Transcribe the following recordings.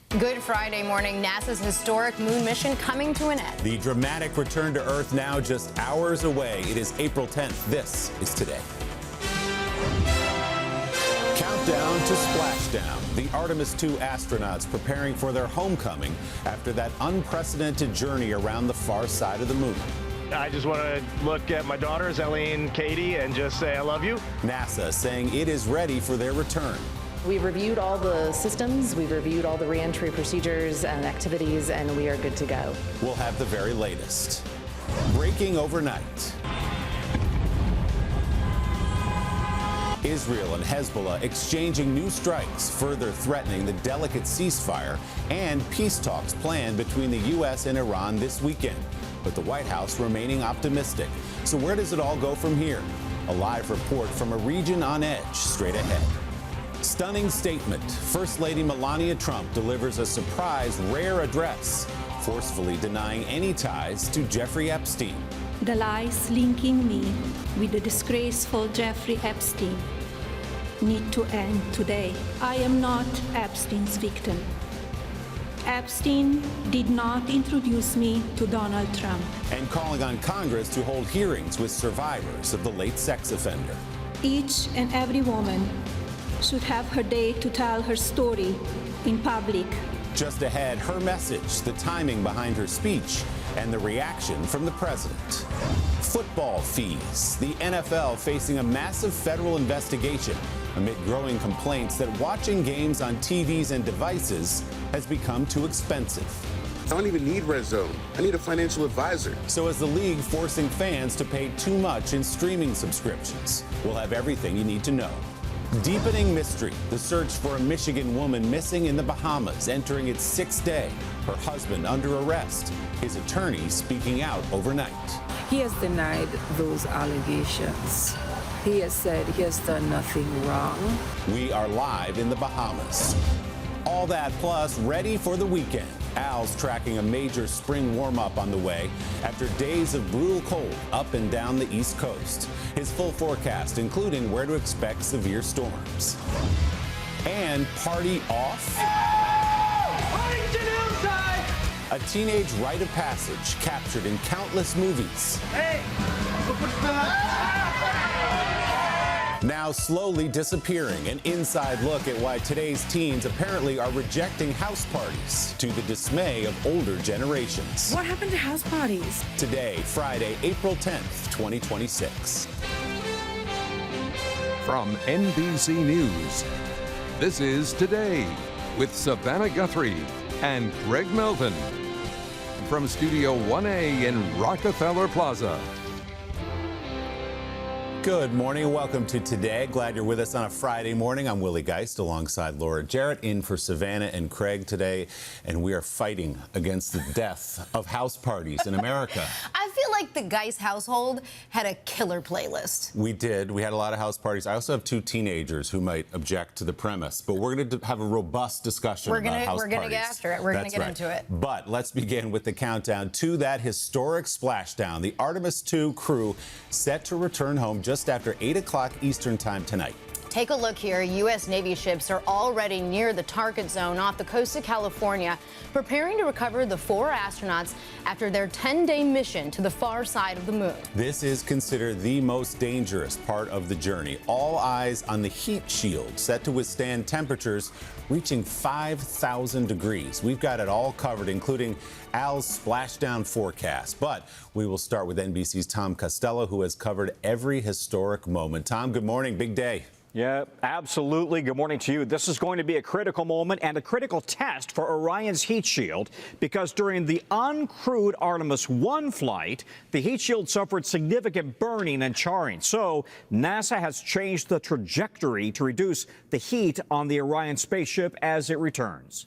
Good Friday morning. NASA's historic moon mission coming to an end. The dramatic return to Earth now just hours away. It is April 10th. This is Today. Countdown to splashdown. The Artemis II astronauts preparing for their homecoming after that unprecedented journey around the far side of the moon. I just want to look at my daughters, Ellie and Katie, and just say I love you. NASA saying it is ready for their return. We've reviewed all the systems, we've reviewed all the re-entry procedures and activities, and we are good to go. We'll have the very latest. Breaking overnight. Israel and Hezbollah exchanging new strikes, further threatening the delicate ceasefire, and peace talks planned between the U.S. and Iran this weekend. But the White House remaining optimistic. So where does it all go from here? A live report from a region on edge straight ahead. Stunning statement. First Lady Melania Trump delivers a surprise, rare address, forcefully denying any ties to Jeffrey Epstein. The lies linking me with the disgraceful Jeffrey Epstein need to end today. I am not Epstein's victim. Epstein did not introduce me to Donald Trump. And calling on Congress to hold hearings with survivors of the late sex offender. Each and every woman should have her day to tell her story in public. Just ahead, her message, the timing behind her speech, and the reaction from the president. Football fees. The NFL facing a massive federal investigation amid growing complaints that watching games on TVs and devices has become too expensive. I don't even need Red Zone. I need a financial advisor. So is the league forcing fans to pay too much in streaming subscriptions? We'll have everything you need to know. Deepening mystery, the search for a Michigan woman missing in the Bahamas entering its sixth day. Her husband under arrest. His attorney speaking out overnight. He has denied those allegations. He has said he has done nothing wrong. We are live in the Bahamas. All that plus ready for the weekend. Al's tracking a major spring warm-up on the way after days of brutal cold up and down the East Coast. His full forecast, including where to expect severe storms. And party off? A teenage rite of passage captured in countless movies. Now slowly disappearing. An inside look at why today's teens apparently are rejecting house parties to the dismay of older generations. What happened to house parties? Today, Friday, April 10th, 2026. From NBC News, this is Today with Savannah Guthrie and Greg Melvin. From Studio 1A in Rockefeller Plaza. Good morning and welcome to Today. Glad you're with us on a Friday morning. I'm Willie Geist alongside Laura Jarrett in for Savannah and Craig today. And we are fighting against the death of house parties in America. I feel like the Geist household had a killer playlist. We did. We had a lot of house parties. I also have two teenagers who might object to the premise, but we're going to have a robust discussion about house parties. We're going to get after it. We're going to get into it. But let's begin with the countdown to that historic splashdown. The Artemis II crew set to return home just after 8 o'clock Eastern time tonight. Take a look here. U.S. Navy ships are already near the target zone off the coast of California, preparing to recover the 4 astronauts after their 10-day mission to the far side of the moon. This is considered the most dangerous part of the journey. All eyes on the heat shield set to withstand temperatures reaching 5,000 degrees. We've got it all covered, including Al's splashdown forecast. But we will start with NBC's Tom Costello, who has covered every historic moment. Tom, good morning. Big day. Yeah, absolutely. Good morning to you. This is going to be a critical moment and a critical test for Orion's heat shield because during the uncrewed Artemis I flight, the heat shield suffered significant burning and charring. So NASA has changed the trajectory to reduce the heat on the Orion spaceship as it returns.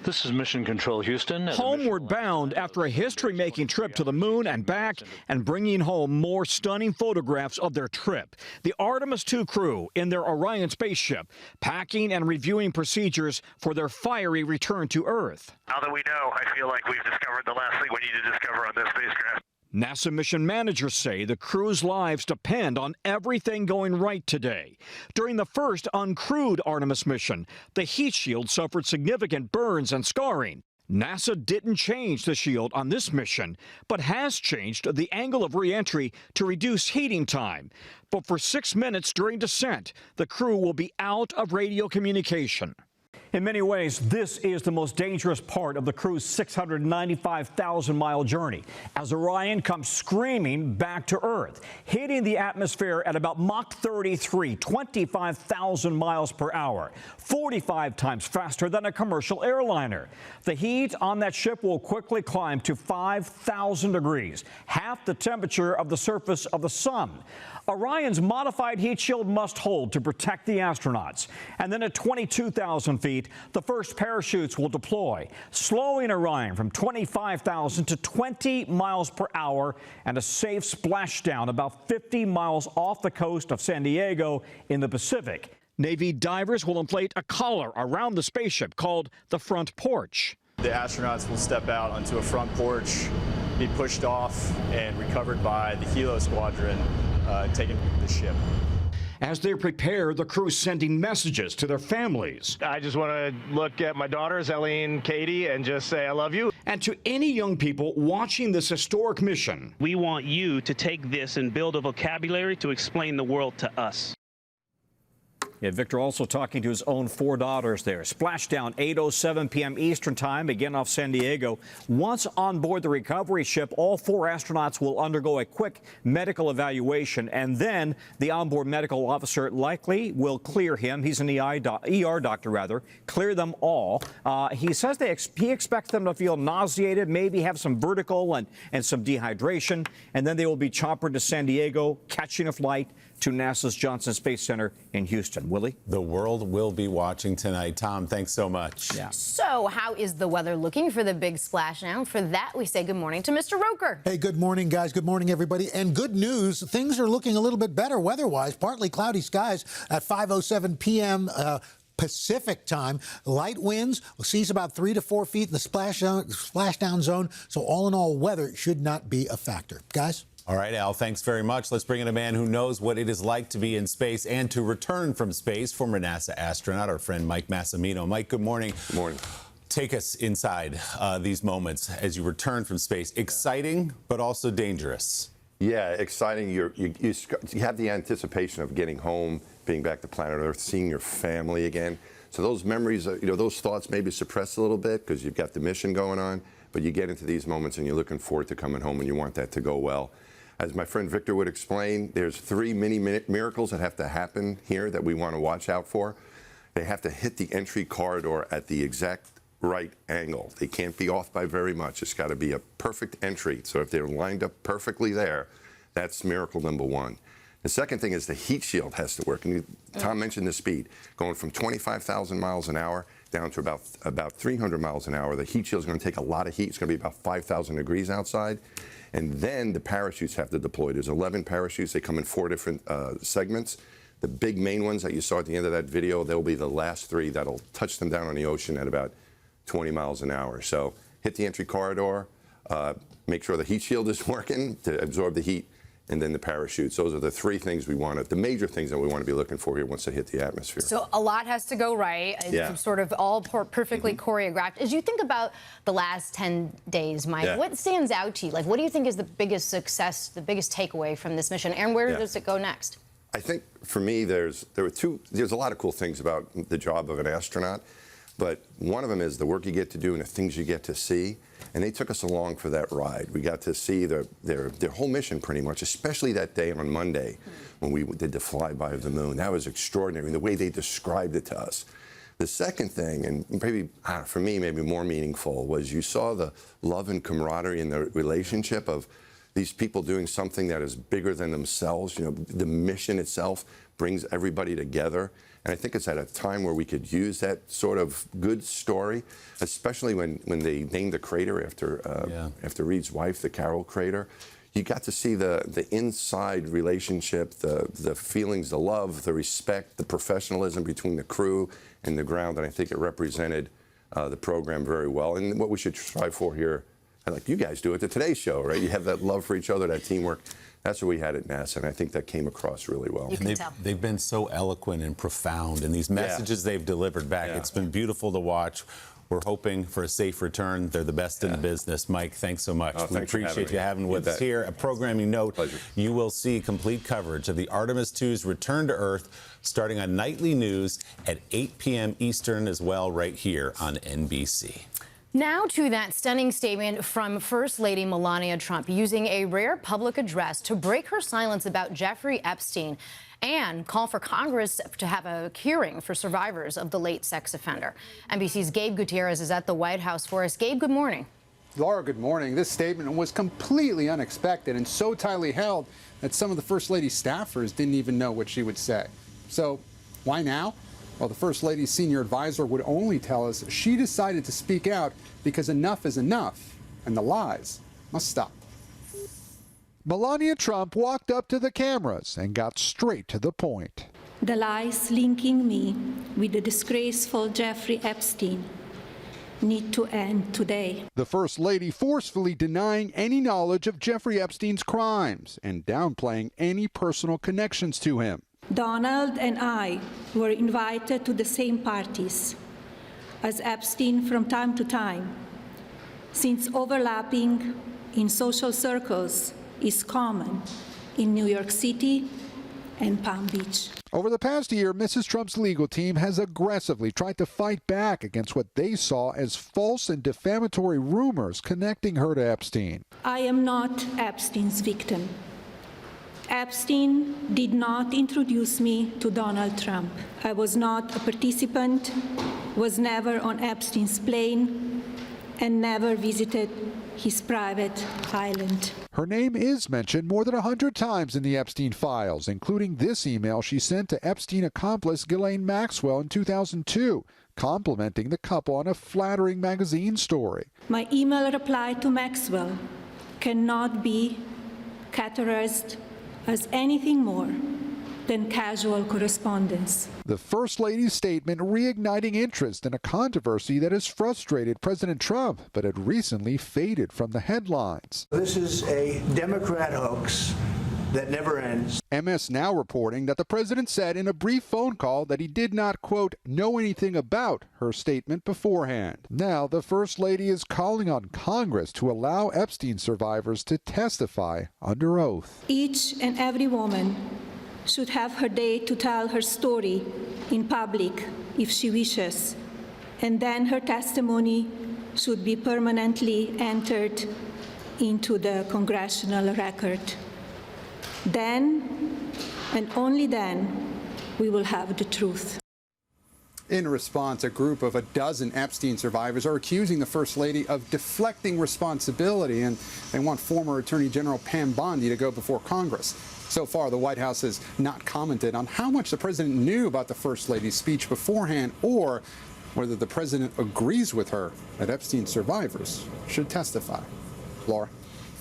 This is Mission Control Houston. Homeward bound after a history-making trip to the moon and back and bringing home more stunning photographs of their trip. The Artemis II crew in their Orion spaceship packing and reviewing procedures for their fiery return to Earth. Now that we know, I feel like we've discovered the last thing we need to discover on this spacecraft. NASA mission managers say the crew's lives depend on everything going right today. During the first uncrewed Artemis mission, the heat shield suffered significant burns and scarring. NASA didn't change the shield on this mission, but has changed the angle of re-entry to reduce heating time. But for 6 minutes during descent, the crew will be out of radio communication. In many ways, this is the most dangerous part of the crew's 695,000-mile journey, as Orion comes screaming back to Earth, hitting the atmosphere at about Mach 33, 25,000 miles per hour, 45 times faster than a commercial airliner. The heat on that ship will quickly climb to 5,000 degrees, half the temperature of the surface of the sun. Orion's modified heat shield must hold to protect the astronauts. And then at 22,000 feet, the first parachutes will deploy, slowing Orion from 25,000 to 20 miles per hour and a safe splashdown about 50 miles off the coast of San Diego in the Pacific. Navy divers will inflate a collar around the spaceship called the front porch. The astronauts will step out onto a front porch, be pushed off and recovered by the Hilo Squadron, taken to the ship. As they prepare, the crew's sending messages to their families. I just want to look at my daughters, Ellie and Katie, and just say I love you. And to any young people watching this historic mission. We want you to take this and build a vocabulary to explain the world to us. Yeah, Victor also talking to his own 4 daughters there. Splashdown 8:07 p.m. Eastern Time, again off San Diego. Once on board the recovery ship, all 4 astronauts will undergo a quick medical evaluation, and then the onboard medical officer likely will clear him. He's an ER doctor, clear them all. He says he expects them to feel nauseated, maybe have some vertigo and some dehydration, and then they will be choppered to San Diego, catching a flight to NASA's Johnson Space Center in Houston. Willie? The world will be watching tonight. Tom, thanks so much. Yeah. So how is the weather looking for the big splashdown? For that, we say good morning to Mr. Roker. Hey, good morning, guys. Good morning, everybody. And good news, things are looking a little bit better weather-wise. Partly cloudy skies at 5:07 p.m. Pacific time. Light winds will cease about 3 to 4 feet in the splashdown zone. So all in all, weather should not be a factor. Guys? All right, Al, thanks very much. Let's bring in a man who knows what it is like to be in space and to return from space, former NASA astronaut, our friend Mike Massimino. Mike, good morning. Good morning. Take us inside these moments as you return from space. Exciting, but also dangerous. Yeah, exciting. You have the anticipation of getting home, being back to planet Earth, seeing your family again. So those memories, those thoughts maybe suppressed a little bit because you've got the mission going on, but you get into these moments and you're looking forward to coming home and you want that to go well. As my friend Victor would explain, there's 3 mini miracles that have to happen here that we want to watch out for. They have to hit the entry corridor at the exact right angle. They can't be off by very much. It's got to be a perfect entry. So if they're lined up perfectly there, that's miracle number 1. The second thing is the heat shield has to work. And Tom mentioned the speed, going from 25,000 miles an hour down to about 300 miles an hour. The heat shield is going to take a lot of heat. It's going to be about 5,000 degrees outside. And then the parachutes have to deploy. There's 11 parachutes. They come in 4 different segments. The big main ones that you saw at the end of that video, they'll be the last 3 that'll touch them down on the ocean at about 20 miles an hour. So hit the entry corridor, make sure the heat shield is working to absorb the heat, and then the parachutes. Those are the 3 things we want, the major things that we want to be looking for here once they hit the atmosphere. So a lot has to go right. Yeah. Sort of all perfectly choreographed. As you think about the last 10 days, Mike, what stands out to you? Like, what do you think is the biggest success, the biggest takeaway from this mission, and where does it go next? I think for me, there's a lot of cool things about the job of an astronaut, but one of them is the work you get to do and the things you get to see. And they took us along for that ride. We got to see their whole mission pretty much, especially that day on Monday when we did the flyby of the moon. That was extraordinary, the way they described it to us. The second thing, and maybe for me, maybe more meaningful, was you saw the love and camaraderie in the relationship of these people doing something that is bigger than themselves. The mission itself brings everybody together. And I think it's at a time where we could use that sort of good story, especially when they named the crater after Reed's wife, the Carroll crater. You got to see the inside relationship, the feelings, the love, the respect, the professionalism between the crew and the ground. And I think it represented the program very well. And what we should strive for here like you guys do at the Today Show, right? You have that love for each other, that teamwork. That's what we had at NASA, and I think that came across really well. They've been so eloquent and profound in these messages they've delivered back. It's been beautiful to watch. We're hoping for a safe return. They're the best in the business. Mike, thanks so much. We appreciate you having with us here. A programming note, you will see complete coverage of the Artemis II's return to Earth starting on Nightly News at 8 p.m. Eastern as well, right here on NBC. Now to that stunning statement from First Lady Melania Trump, using a rare public address to break her silence about Jeffrey Epstein and call for Congress to have a hearing for survivors of the late sex offender. NBC's Gabe Gutierrez is at the White House for us. Gabe, good morning. Laura, good morning. This statement was completely unexpected and so tightly held that some of the First Lady's staffers didn't even know what she would say. So why now? Well, the First Lady's senior advisor would only tell us she decided to speak out because enough is enough, and the lies must stop. Melania Trump walked up to the cameras and got straight to the point. The lies linking me with the disgraceful Jeffrey Epstein need to end today. The First Lady forcefully denying any knowledge of Jeffrey Epstein's crimes and downplaying any personal connections to him. Donald and I were invited to the same parties as Epstein from time to time, since overlapping in social circles is common in New York City and Palm Beach. Over the past year, Mrs. Trump's legal team has aggressively tried to fight back against what they saw as false and defamatory rumors connecting her to Epstein. I am not Epstein's victim. Epstein did not introduce me to Donald Trump. I was not a participant, was never on Epstein's plane, and never visited his private island. Her name is mentioned more than 100 times in the Epstein files, including this email she sent to Epstein accomplice Ghislaine Maxwell in 2002, complimenting the couple on a flattering magazine story. My email reply to Maxwell cannot be categorized as anything more than casual correspondence. The First Lady's statement reigniting interest in a controversy that has frustrated President Trump, but had recently faded from the headlines. This is a Democrat hoax that never ends. MS Now reporting that the president said in a brief phone call that he did not, quote, know anything about her statement beforehand. Now the First Lady is calling on Congress to allow Epstein survivors to testify under oath. Each and every woman should have her day to tell her story in public if she wishes, and then her testimony should be permanently entered into the congressional record. Then, and only then, we will have the truth. In response, a group of a dozen Epstein survivors are accusing the First Lady of deflecting responsibility, and they want former Attorney General Pam Bondi to go before Congress. So far, the White House has not commented on how much the president knew about the First Lady's speech beforehand, or whether the president agrees with her that Epstein survivors should testify. Laura.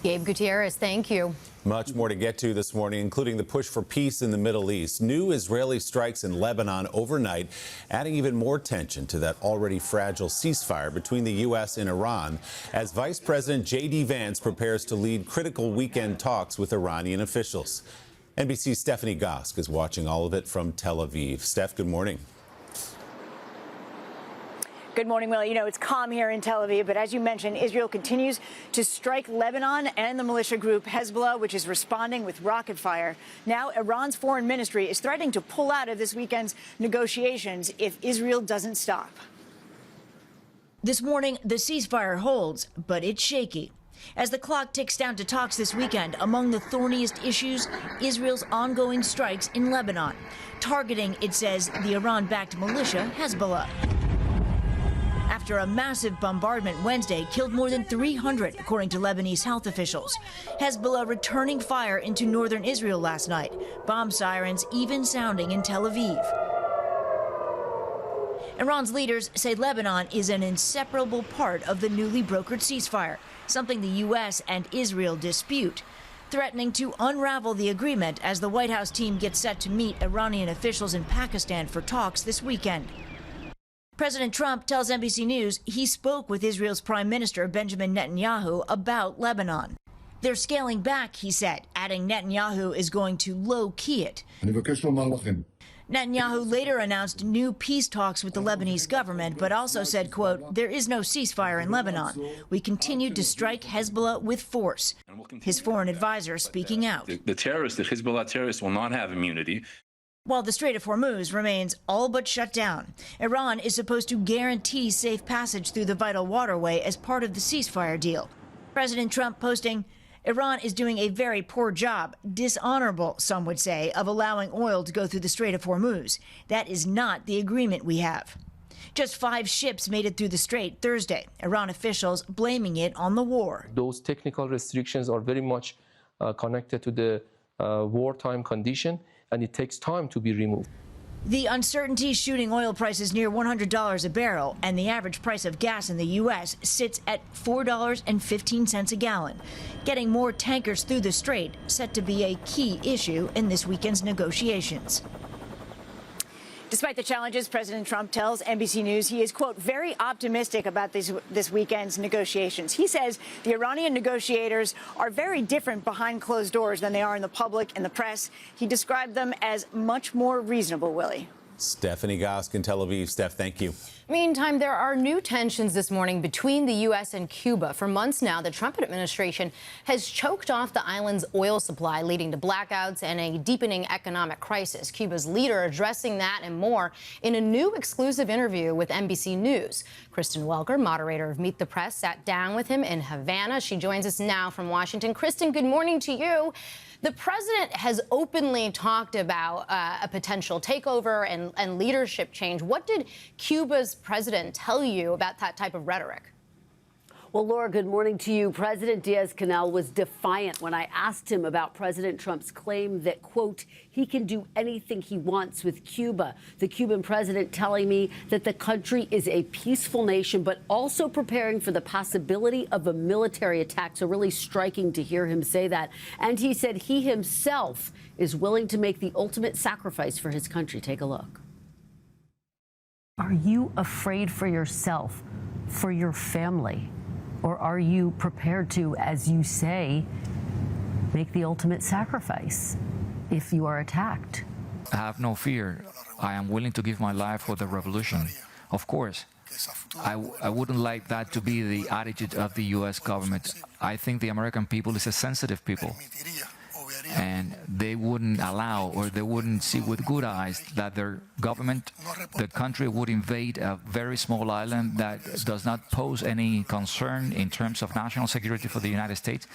Gabe Gutierrez, thank you. Much more to get to this morning, including the push for peace in the Middle East. New Israeli strikes in Lebanon overnight, adding even more tension to that already fragile ceasefire between the U.S. and Iran, as Vice President J.D. Vance prepares to lead critical weekend talks with Iranian officials. NBC's Stephanie Gosk is watching all of it from Tel Aviv. Steph, good morning. Good morning, Will. You know, it's calm here in Tel Aviv, but as you mentioned, Israel continues to strike Lebanon and the militia group Hezbollah, which is responding with rocket fire. Now, Iran's foreign ministry is threatening to pull out of this weekend's negotiations if Israel doesn't stop. This morning, the ceasefire holds, but it's shaky. As the clock ticks down to talks this weekend, among the thorniest issues, Israel's ongoing strikes in Lebanon, targeting, it says, the Iran-backed militia Hezbollah. After a massive bombardment Wednesday killed more than 300, according to Lebanese health officials. Hezbollah returning fire into northern Israel last night, bomb sirens even sounding in Tel Aviv. Iran's leaders say Lebanon is an inseparable part of the newly brokered ceasefire, something the U.S. and Israel dispute, threatening to unravel the agreement as the White House team gets set to meet Iranian officials in Pakistan for talks this weekend. President Trump tells NBC News he spoke with Israel's Prime Minister Benjamin Netanyahu about Lebanon. They're scaling back, he said, adding Netanyahu is going to low-key it. Netanyahu later announced new peace talks with the Lebanese government, but also said, quote, there is no ceasefire in Lebanon. We continue to strike Hezbollah with force. His foreign advisor speaking out. The terrorists, the Hezbollah terrorists, will not have immunity. While the Strait of Hormuz remains all but shut down, Iran is supposed to guarantee safe passage through the vital waterway as part of the ceasefire deal. President Trump posting, Iran is doing a very poor job, dishonorable, some would say, of allowing oil to go through the Strait of Hormuz. That is not the agreement we have. Just 5 ships made it through the strait Thursday, Iran officials blaming it on the war. Those technical restrictions are very much connected to the wartime condition, and it takes time to be removed. The uncertainty shooting oil prices near $100 a barrel, and the average price of gas in the U.S. sits at $4.15 a gallon. Getting more tankers through the strait set to be a key issue in this weekend's negotiations. Despite the challenges, President Trump tells NBC News he is, quote, very optimistic about this weekend's negotiations. He says the Iranian negotiators are very different behind closed doors than they are in the public and the press. He described them as much more reasonable, Willie. Stephanie Gosk in Tel Aviv. Steph, thank you. Meantime, there are new tensions this morning between the U.S. and Cuba. For months now, the Trump administration has choked off the island's oil supply, leading to blackouts and a deepening economic crisis. Cuba's leader addressing that and more in a new exclusive interview with NBC News. Kristen Welker, moderator of Meet the Press, sat down with him in Havana. She joins us now from Washington. Kristen, good morning to you. The president has openly talked about a potential takeover and leadership change. What did Cuba's president tell you about that type of rhetoric? Well, Laura, good morning to you. President Diaz-Canel was defiant when I asked him about President Trump's claim that, quote, he can do anything he wants with Cuba. The Cuban president telling me that the country is a peaceful nation, but also preparing for the possibility of a military attack. So really striking to hear him say that. And he said he himself is willing to make the ultimate sacrifice for his country. Take a look. Are you afraid for yourself, for your family? Or are you prepared to, as you say, make the ultimate sacrifice if you are attacked? I have no fear. I am willing to give my life for the revolution. Of course, I wouldn't like that to be the attitude of the U.S. government. I think the American people is a sensitive people. And they wouldn't allow, or they wouldn't see with good eyes, that their government, the country, would invade a very small island that does not pose any concern in terms of national security for the United States.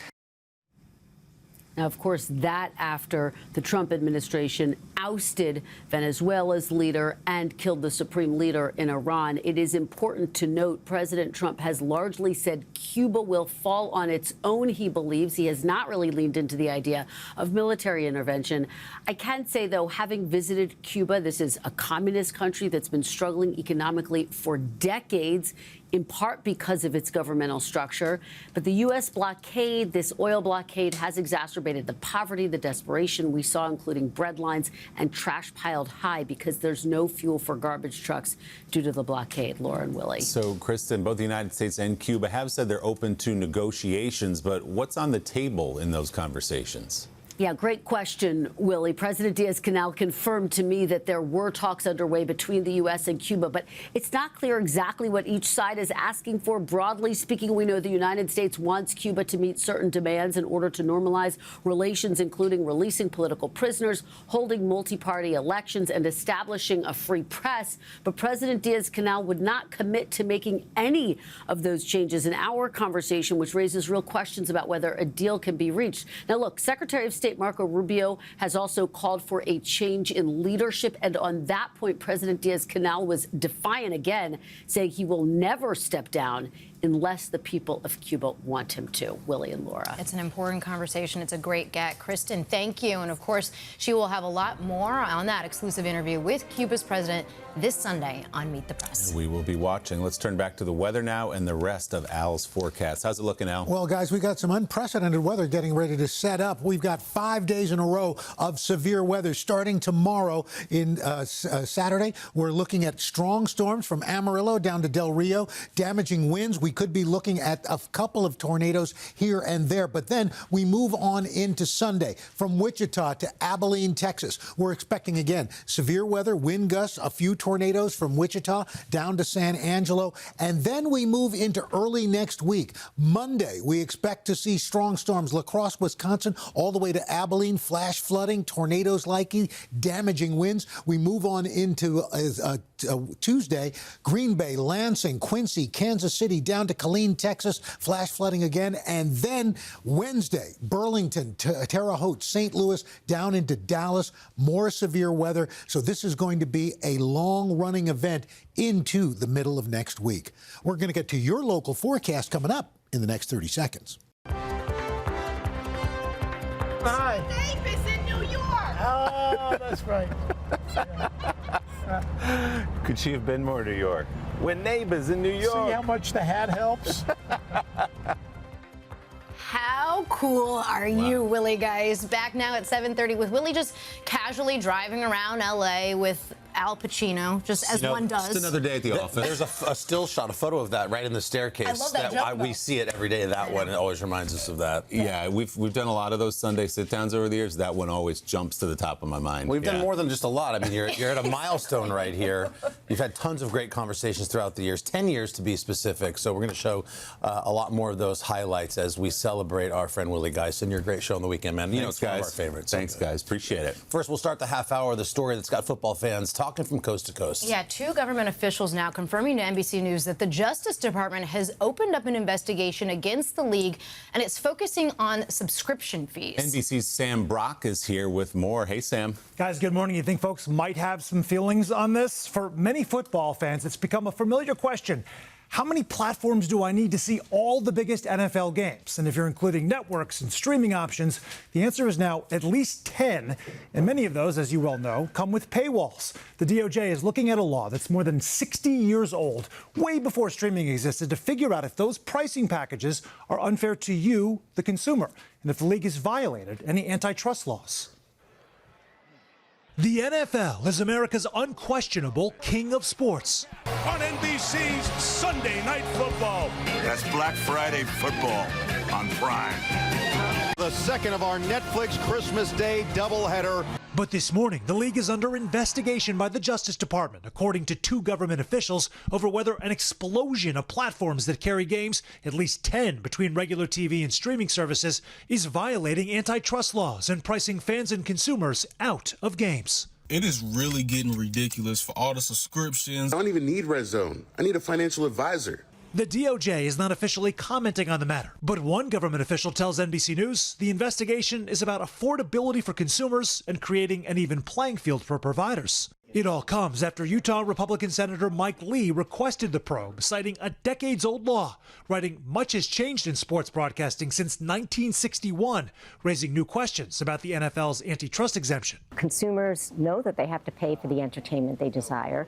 Now, of course, that after the Trump administration ousted Venezuela's leader and killed the supreme leader in Iran. It is important to note President Trump has largely said Cuba will fall on its own, he believes. He has not really leaned into the idea of military intervention. I can say, though, having visited Cuba, this is a communist country that's been struggling economically for decades, in part because of its governmental structure. But the U.S. blockade, this oil blockade, has exacerbated the poverty, the desperation we saw, including bread lines and trash piled high because there's no fuel for garbage trucks due to the blockade. Laura and Willie. So, Kristen, both the United States and Cuba have said they're open to negotiations, but what's on the table in those conversations? Yeah, great question, Willie. President Diaz-Canel confirmed to me that there were talks underway between the U.S. and Cuba, but it's not clear exactly what each side is asking for. Broadly speaking, we know the United States wants Cuba to meet certain demands in order to normalize relations, including releasing political prisoners, holding multi-party elections, and establishing a free press. But President Diaz-Canel would not commit to making any of those changes in our conversation, which raises real questions about whether a deal can be reached. Now, look, Secretary of State Marco Rubio has also called for a change in leadership. And on that point, President Diaz-Canel was defiant again, saying he will never step down unless the people of Cuba want him to. Willie and Laura. It's an important conversation. It's a great get. Kristen, thank you. And of course, she will have a lot more on that exclusive interview with Cuba's president this Sunday on Meet the Press. We will be watching. Let's turn back to the weather now and the rest of Al's forecast. How's it looking, Al? Well, guys, we got some unprecedented weather getting ready to set up. We've got 5 days in a row of severe weather starting tomorrow in Saturday. We're looking at strong storms from Amarillo down to Del Rio, damaging winds. We could be looking at a couple of tornadoes here and there. But then we move on into Sunday from Wichita to Abilene, Texas. We're expecting, again, severe weather, wind gusts, a few tornadoes from Wichita down to San Angelo. And then we move into early next week. Monday, we expect to see strong storms, La Crosse, Wisconsin, all the way to Abilene, flash flooding, tornadoes likely, damaging winds. We move on into Tuesday, Green Bay, Lansing, Quincy, Kansas City, down to Killeen, Texas, flash flooding again. And then Wednesday, Burlington, Terre Haute, St. Louis, down into Dallas, more severe weather. So this is going to be a long-running event into the middle of next week. We're going to get to your local forecast coming up in the next 30 seconds. Hi. Davis in New York. Oh, that's right. Could she have been more New York? We're neighbors in New York. See how much the hat helps? How cool are you, Willie, guys? Back now at 7:30 with Willie just casually driving around L.A. with Al Pacino, just as one does. Just another day at the office. There's a still shot, a photo of that right in the staircase. I love that jump, we see it every day. That one, it always reminds us of that. Yeah, we've done a lot of those Sunday sit-downs over the years. That one always jumps to the top of my mind. We've done more than just a lot. I mean, you're at a milestone right here. You've had tons of great conversations throughout the years, 10 years to be specific. So we're going to show a lot more of those highlights as we celebrate our friend Willie Geisen. You're a great show on the weekend, man. You know, it's one of our favorites. Thanks, guys. Appreciate it. First, we'll start the half hour with a story that's got football fans talking from coast to coast. Yeah, 2 government officials now confirming to NBC News that the Justice Department has opened up an investigation against the league, and it's focusing on subscription fees. NBC's Sam Brock is here with more. Hey, Sam. Guys, good morning. You think folks might have some feelings on this? For many football fans, it's become a familiar question. How many platforms do I need to see all the biggest NFL games? And if you're including networks and streaming options, the answer is now at least 10. And many of those, as you well know, come with paywalls. The DOJ is looking at a law that's more than 60 years old, way before streaming existed, to figure out if those pricing packages are unfair to you, the consumer, and if the league has violated any antitrust laws. The NFL is America's unquestionable king of sports. On NBC's Sunday Night Football. That's Black Friday football on Prime. The second of our Netflix Christmas Day doubleheader. But this morning, the league is under investigation by the Justice Department, according to 2 government officials, over whether an explosion of platforms that carry games, at least 10 between regular TV and streaming services, is violating antitrust laws and pricing fans and consumers out of games. It is really getting ridiculous for all the subscriptions. I don't even need RedZone. I need a financial advisor. The DOJ is not officially commenting on the matter, but one government official tells NBC News the investigation is about affordability for consumers and creating an even playing field for providers. It all comes after Utah Republican Senator Mike Lee requested the probe, citing a decades-old law, writing much has changed in sports broadcasting since 1961, raising new questions about the NFL's antitrust exemption. Consumers know that they have to pay for the entertainment they desire.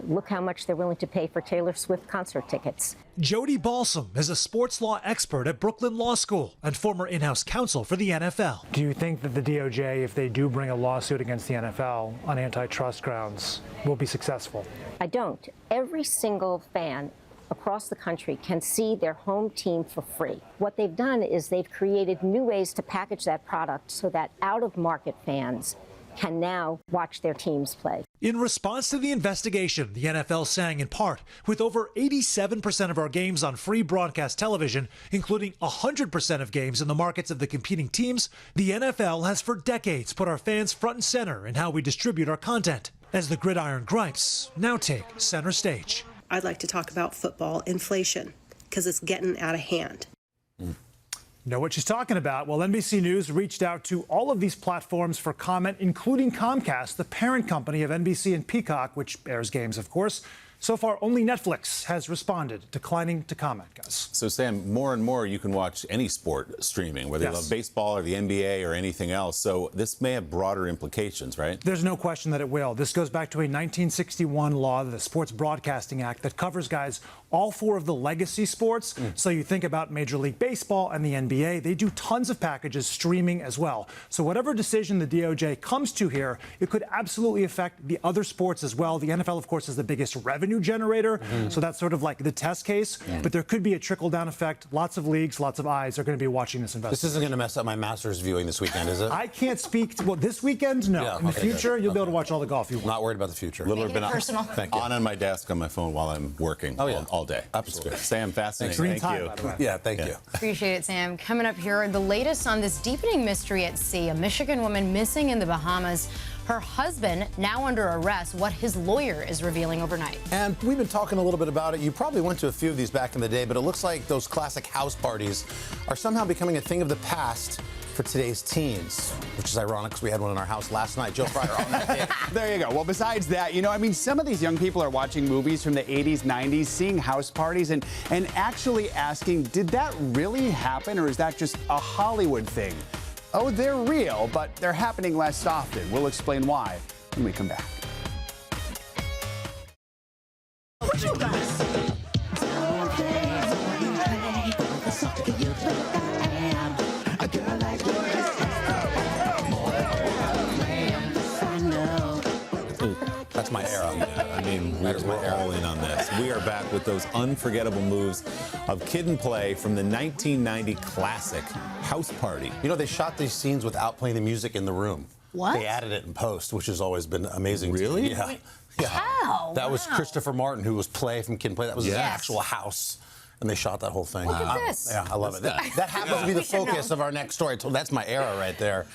Look how much they're willing to pay for Taylor Swift concert tickets. Jody Balsam is a sports law expert at Brooklyn Law School and former in-house counsel for the NFL. Do you think that the DOJ, if they do bring a lawsuit against the NFL on antitrust grounds, will be successful? I don't. Every single fan across the country can see their home team for free. What they've done is they've created new ways to package that product so that out-of-market fans can now watch their teams play. In response to the investigation, the NFL sang in part, with over 87% of our games on free broadcast television, including 100% of games in the markets of the competing teams, the NFL has for decades put our fans front and center in how we distribute our content, as the gridiron gripes now take center stage. I'd like to talk about football inflation, because it's getting out of hand. Know what she's talking about? Well, NBC News reached out to all of these platforms for comment, including Comcast, the parent company of NBC and Peacock, which airs games, of course. So far, only Netflix has responded, declining to comment, guys. So, Sam, more and more you can watch any sport streaming, whether you love baseball or the NBA or anything else. So this may have broader implications, right? There's no question that it will. This goes back to a 1961 law, the Sports Broadcasting Act, that covers, guys, all 4 of the legacy sports. So you think about Major League Baseball and the NBA, they do tons of packages streaming as well. So whatever decision the DOJ comes to here, it could absolutely affect the other sports as well. The NFL, of course, is the biggest revenue generator. So that's sort of like the test case. But there could be a trickle-down effect. Lots of leagues, lots of eyes are going to be watching this investigation. This isn't going to mess up my Masters viewing this weekend, is it? I can't speak to, well, this weekend, no. Yeah, in the future, you'll be able to watch all the golf you want. Not worried about the future. Little bit personal. Thank you. On my desk on my phone while I'm working all day. Absolutely. Sam, fascinating. Thank you. Yeah, thank you. Appreciate it, Sam. Coming up here, the latest on this deepening mystery at sea. A Michigan woman missing in the Bahamas. Her husband now under arrest. What his lawyer is revealing overnight. And we've been talking a little bit about it. You probably went to a few of these back in the day, but it looks like those classic house parties are somehow becoming a thing of the past for today's teens, which is ironic because we had one in our house last night. Joe Fryer on that day. There you go. Well, besides that, you know, I mean, some of these young people are watching movies from the 80s, 90s, seeing house parties and actually asking, did that really happen or is that just a Hollywood thing? Oh, they're real, but they're happening less often. We'll explain why when we come back. What you got? That's my era. I mean, we're all in on this. We are back with those unforgettable moves of Kid and Play from the 1990 classic House Party. You know, they shot these scenes without playing the music in the room. What? They added it in post, which has always been amazing. Really? Yeah. How? That was Christopher Martin, who was Play from Kid and Play. That was his Yes. actual house. And they shot that whole thing. Look at this. Yeah, I love it. That happens to be the focus of our next story. That's my era right there.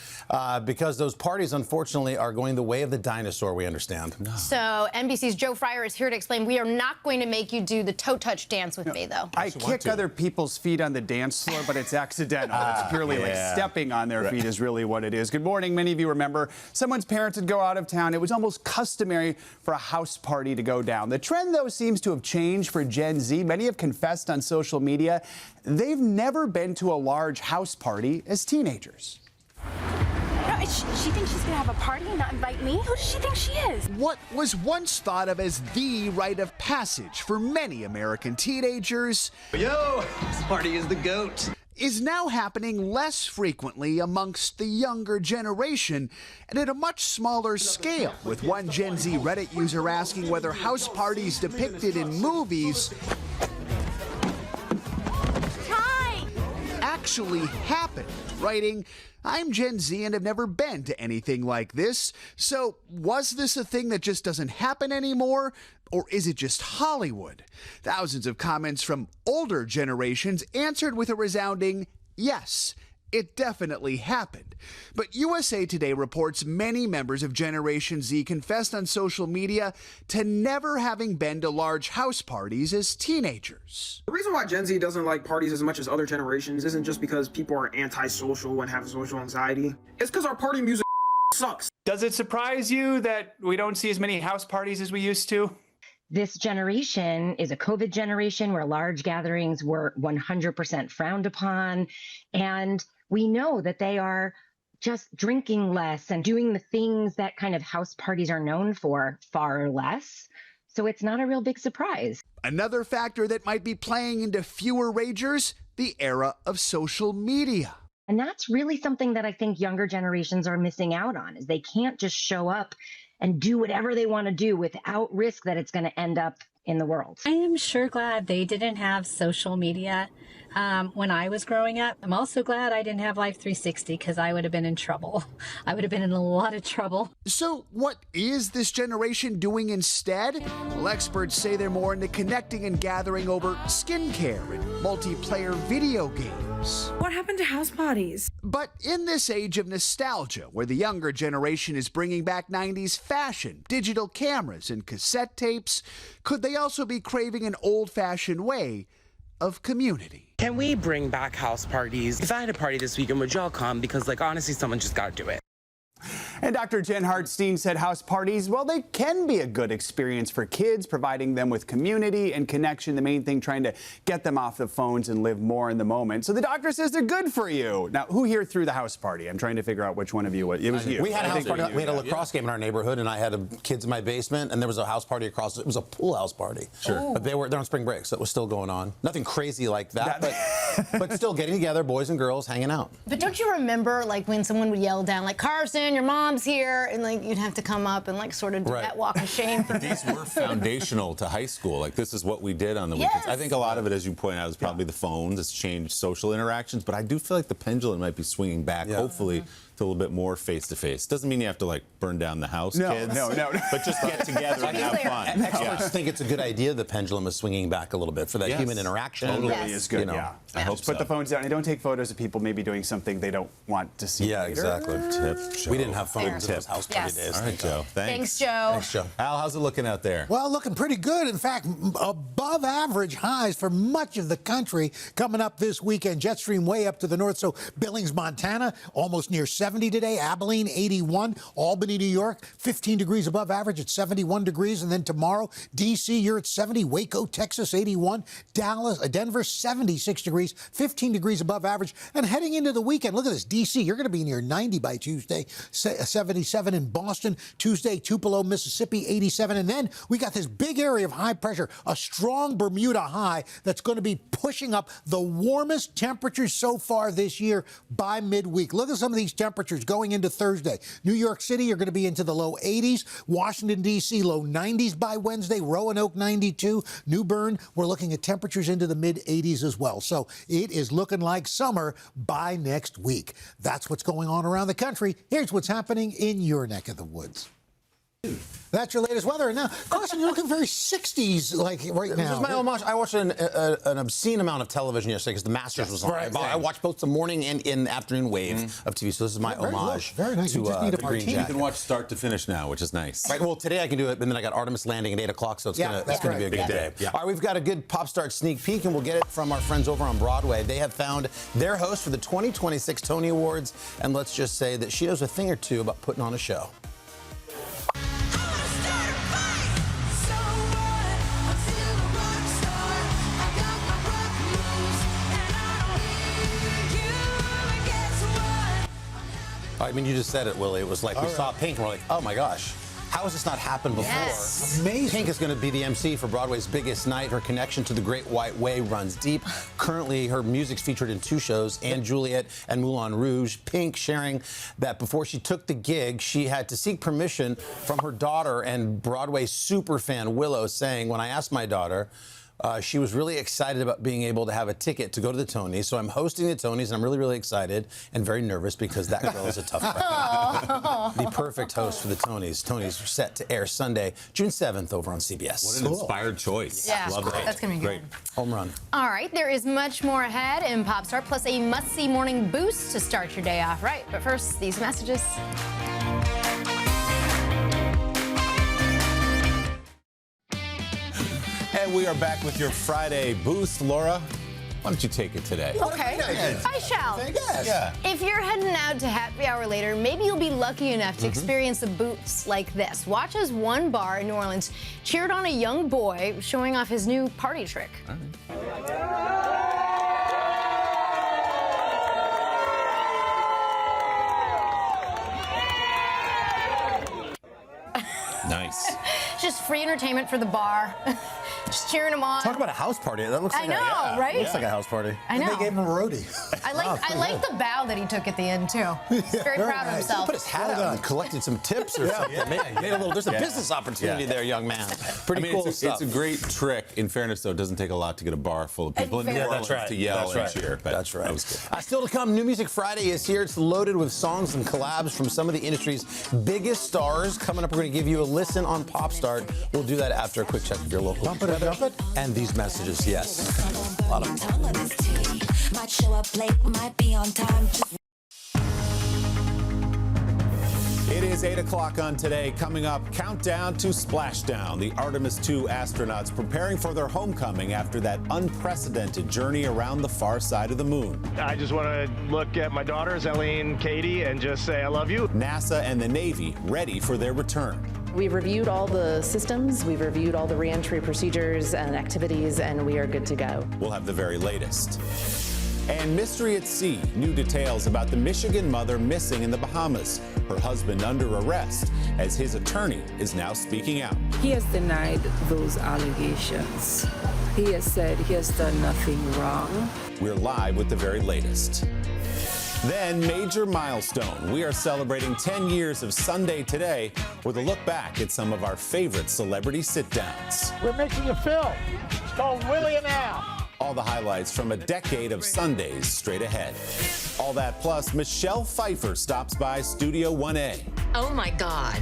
Because those parties, unfortunately, are going the way of the dinosaur, we understand. So NBC's Joe Fryer is here to explain we are not going to make you do the toe touch dance with me, though. I kick other people's feet on the dance floor, but it's accidental. It's purely like stepping on their feet is really what it is. Good morning. Many of you remember someone's parents would go out of town. It was almost customary for a house party to go down. The trend, though, seems to have changed for Gen Z. Many have confessed on social media they've never been to a large house party as teenagers. No, she thinks she's gonna have a party and not invite me? Who does she think she is? What was once thought of as the rite of passage for many American teenagers, yo, this party is the GOAT, is now happening less frequently amongst the younger generation and at a much smaller scale, with one Gen Z Reddit user asking whether house parties depicted in movies actually happened, writing, I'm Gen Z and have never been to anything like this, so was this a thing that just doesn't happen anymore, or is it just Hollywood? Thousands of comments from older generations answered with a resounding yes. It definitely happened. But USA Today reports many members of Generation Z confessed on social media to never having been to large house parties as teenagers. The reason why Gen Z doesn't like parties as much as other generations isn't just because people are antisocial and have social anxiety. It's because our party music sucks. Does it surprise you that we don't see as many house parties as we used to? This generation is a COVID generation where large gatherings were 100% frowned upon. And we know that they are just drinking less and doing the things that kind of house parties are known for far less. So it's not a real big surprise. Another factor that might be playing into fewer ragers, the era of social media. And that's really something that I think younger generations are missing out on, is they can't just show up and do whatever they want to do without risk that it's going to end up in the world. I am sure glad they didn't have social media when I was growing up. I'm also glad I didn't have Life 360 because I would have been in trouble. I would have been in a lot of trouble. So what is this generation doing instead? Well, experts say they're more into connecting and gathering over skincare and multiplayer video games. What happened to house parties? But in this age of nostalgia, where the younger generation is bringing back 90s fashion, digital cameras, and cassette tapes, could they also be craving an old-fashioned way of community? Can we bring back house parties? If I had a party this weekend, would y'all come? Because, like, honestly, someone just got to do it. And Dr. Jen Hartstein said house parties, well, they can be a good experience for kids, providing them with community and connection. The main thing, trying to get them off the phones and live more in the moment. So the doctor says they're good for you. Now, who here threw the house party? I'm trying to figure out which one of you. It was you. We had a house party. We had a Yeah. lacrosse game in our neighborhood, and I had kids in my basement, and there was a house party across. It was a pool house party. Sure. But they're on spring break, so it was still going on. Nothing crazy like that, but still getting together, boys and girls, hanging out. But don't you remember, like, when someone would yell down, like, Carson, your mom's here, and, like, you'd have to come up and, like, sort of do that walk of shame for These were foundational to high school. Like, this is what we did on the weekends. I think a lot of it, as you point out, is probably the phones. It's changed social interactions, but I do feel like the pendulum might be swinging back, hopefully, to a little bit more face-to-face. Doesn't mean you have to, like, burn down the house, kids. No. But just get together and have fun. Experts think it's a good idea the pendulum is swinging back a little bit for that human interaction. Totally is good, I hope Just put the phones down and don't take photos of people maybe doing something they don't want to see later. Exactly. We didn't have phones in those house party days. All right, Joe. Thanks, Joe. Thanks, Joe. Al, how's it looking out there? Well, looking pretty good. In fact, above average highs for much of the country coming up this weekend. Jet stream way up to the north. So Billings, Montana, almost near 70 today. Abilene, 81. Albany, New York, 15 degrees above average at 71 degrees. And then tomorrow, D.C., you're at 70. Waco, Texas, 81. Dallas, Denver, 76 degrees, 15 degrees above average. And heading into the weekend, look at this. D.C., you're going to be near 90 by Tuesday. 77 in Boston. Tuesday, Tupelo, Mississippi, 87. And then we got this big area of high pressure, a strong Bermuda high that's going to be pushing up the warmest temperatures so far this year by midweek. Look at some of these temperatures going into Thursday. New York City, you're going to be into the low 80s. Washington, D.C., low 90s by Wednesday. Roanoke, 92. New Bern, we're looking at temperatures into the mid-80s as well. So it is looking like summer by next week. That's what's going on around the country. Here's what's happening in your neck of the woods. That's your latest weather. And now, Carson, you're looking very 60s like right now. This is my homage. I watched an obscene amount of television yesterday because the Masters was on. I watched both the morning and in the afternoon wave of TV. So this is my homage very nice. to You just need a the Green martini. You Jacket. can watch start to finish now, which is nice. Right, well, today I can do it, and then I got Artemis Landing at 8 o'clock, so it's going to be a good day. All right, we've got a good Pop Start sneak peek, and we'll get it from our friends over on Broadway. They have found their host for the 2026 Tony Awards, and let's just say that she knows a thing or two about putting on a show. I mean, you just said it, Willie. It was like we saw Pink, and we're like, oh my gosh, how has this not happened before? Yes. Amazing. Pink is going to be the MC for Broadway's biggest night. Her connection to the Great White Way runs deep. Currently, her music's featured in 2 shows, Anne Juliet and Moulin Rouge. Pink sharing that before she took the gig, she had to seek permission from her daughter and Broadway superfan Willow, saying, when I asked my daughter, she was really excited about being able to have a ticket to go to the Tonys. So I'm hosting the Tonys, and I'm really, really excited and very nervous because that girl is a tough crowd. The perfect host for the Tonys. Tonys are set to air Sunday, June 7th over on CBS. What an inspired choice. Yeah, Love it. that's going to be Great. good. Home run. All right, there is much more ahead in Pop Start, plus a must-see morning boost to start your day off right. But first, these messages. And we are back with your Friday boost. Laura, why don't you take it today? Okay, I shall. Yeah. If you're heading out to happy hour later, maybe you'll be lucky enough to experience a boost like this. Watch as one bar in New Orleans cheered on a young boy showing off his new party trick. Nice. Just free entertainment for the bar. Just cheering him on. Talk about a house party. That looks I like know, right? Looks like a house party. I know. They gave him a roadie. I like the bow that he took at the end too. He's very proud of He himself. put his hat out and collected some tips or something. There's a business opportunity there, young man. Pretty cool stuff. It's a great trick. In fairness, though, it doesn't take a lot to get a bar full of people in New Orleans to yell and cheer. But That's right. That was good. Still to come, New Music Friday is here. It's loaded with songs and collabs from some of the industry's biggest stars. Coming up, we're going to give you a listen on Pop Start. We'll do that after a quick check of your local Bump it, dump it. and these messages. Yes, a lot of them. Might show up late, might be on time. It is is 8 o'clock on Today. Coming up, countdown to splashdown. The Artemis II astronauts preparing for their homecoming after that unprecedented journey around the far side of the moon. I just want to look at my daughters, Ellie and Katie, and just say I love you. NASA and the Navy ready for their return. We've reviewed all the systems, we've reviewed all the reentry procedures and activities, and we are good to go. We'll have the very latest. And mystery at sea. New details about the Michigan mother missing in the Bahamas. Her husband under arrest as his attorney is now speaking out. He has denied those allegations. He has said he has done nothing wrong. We're live with the very latest. Then, major milestone. We are celebrating 10 years of Sunday Today with a look back at some of our favorite celebrity sit-downs. We're making a film. It's called Willie and Al. All the highlights from a decade of Sundays straight ahead. All that plus Michelle Pfeiffer stops by Studio 1A. Oh my God.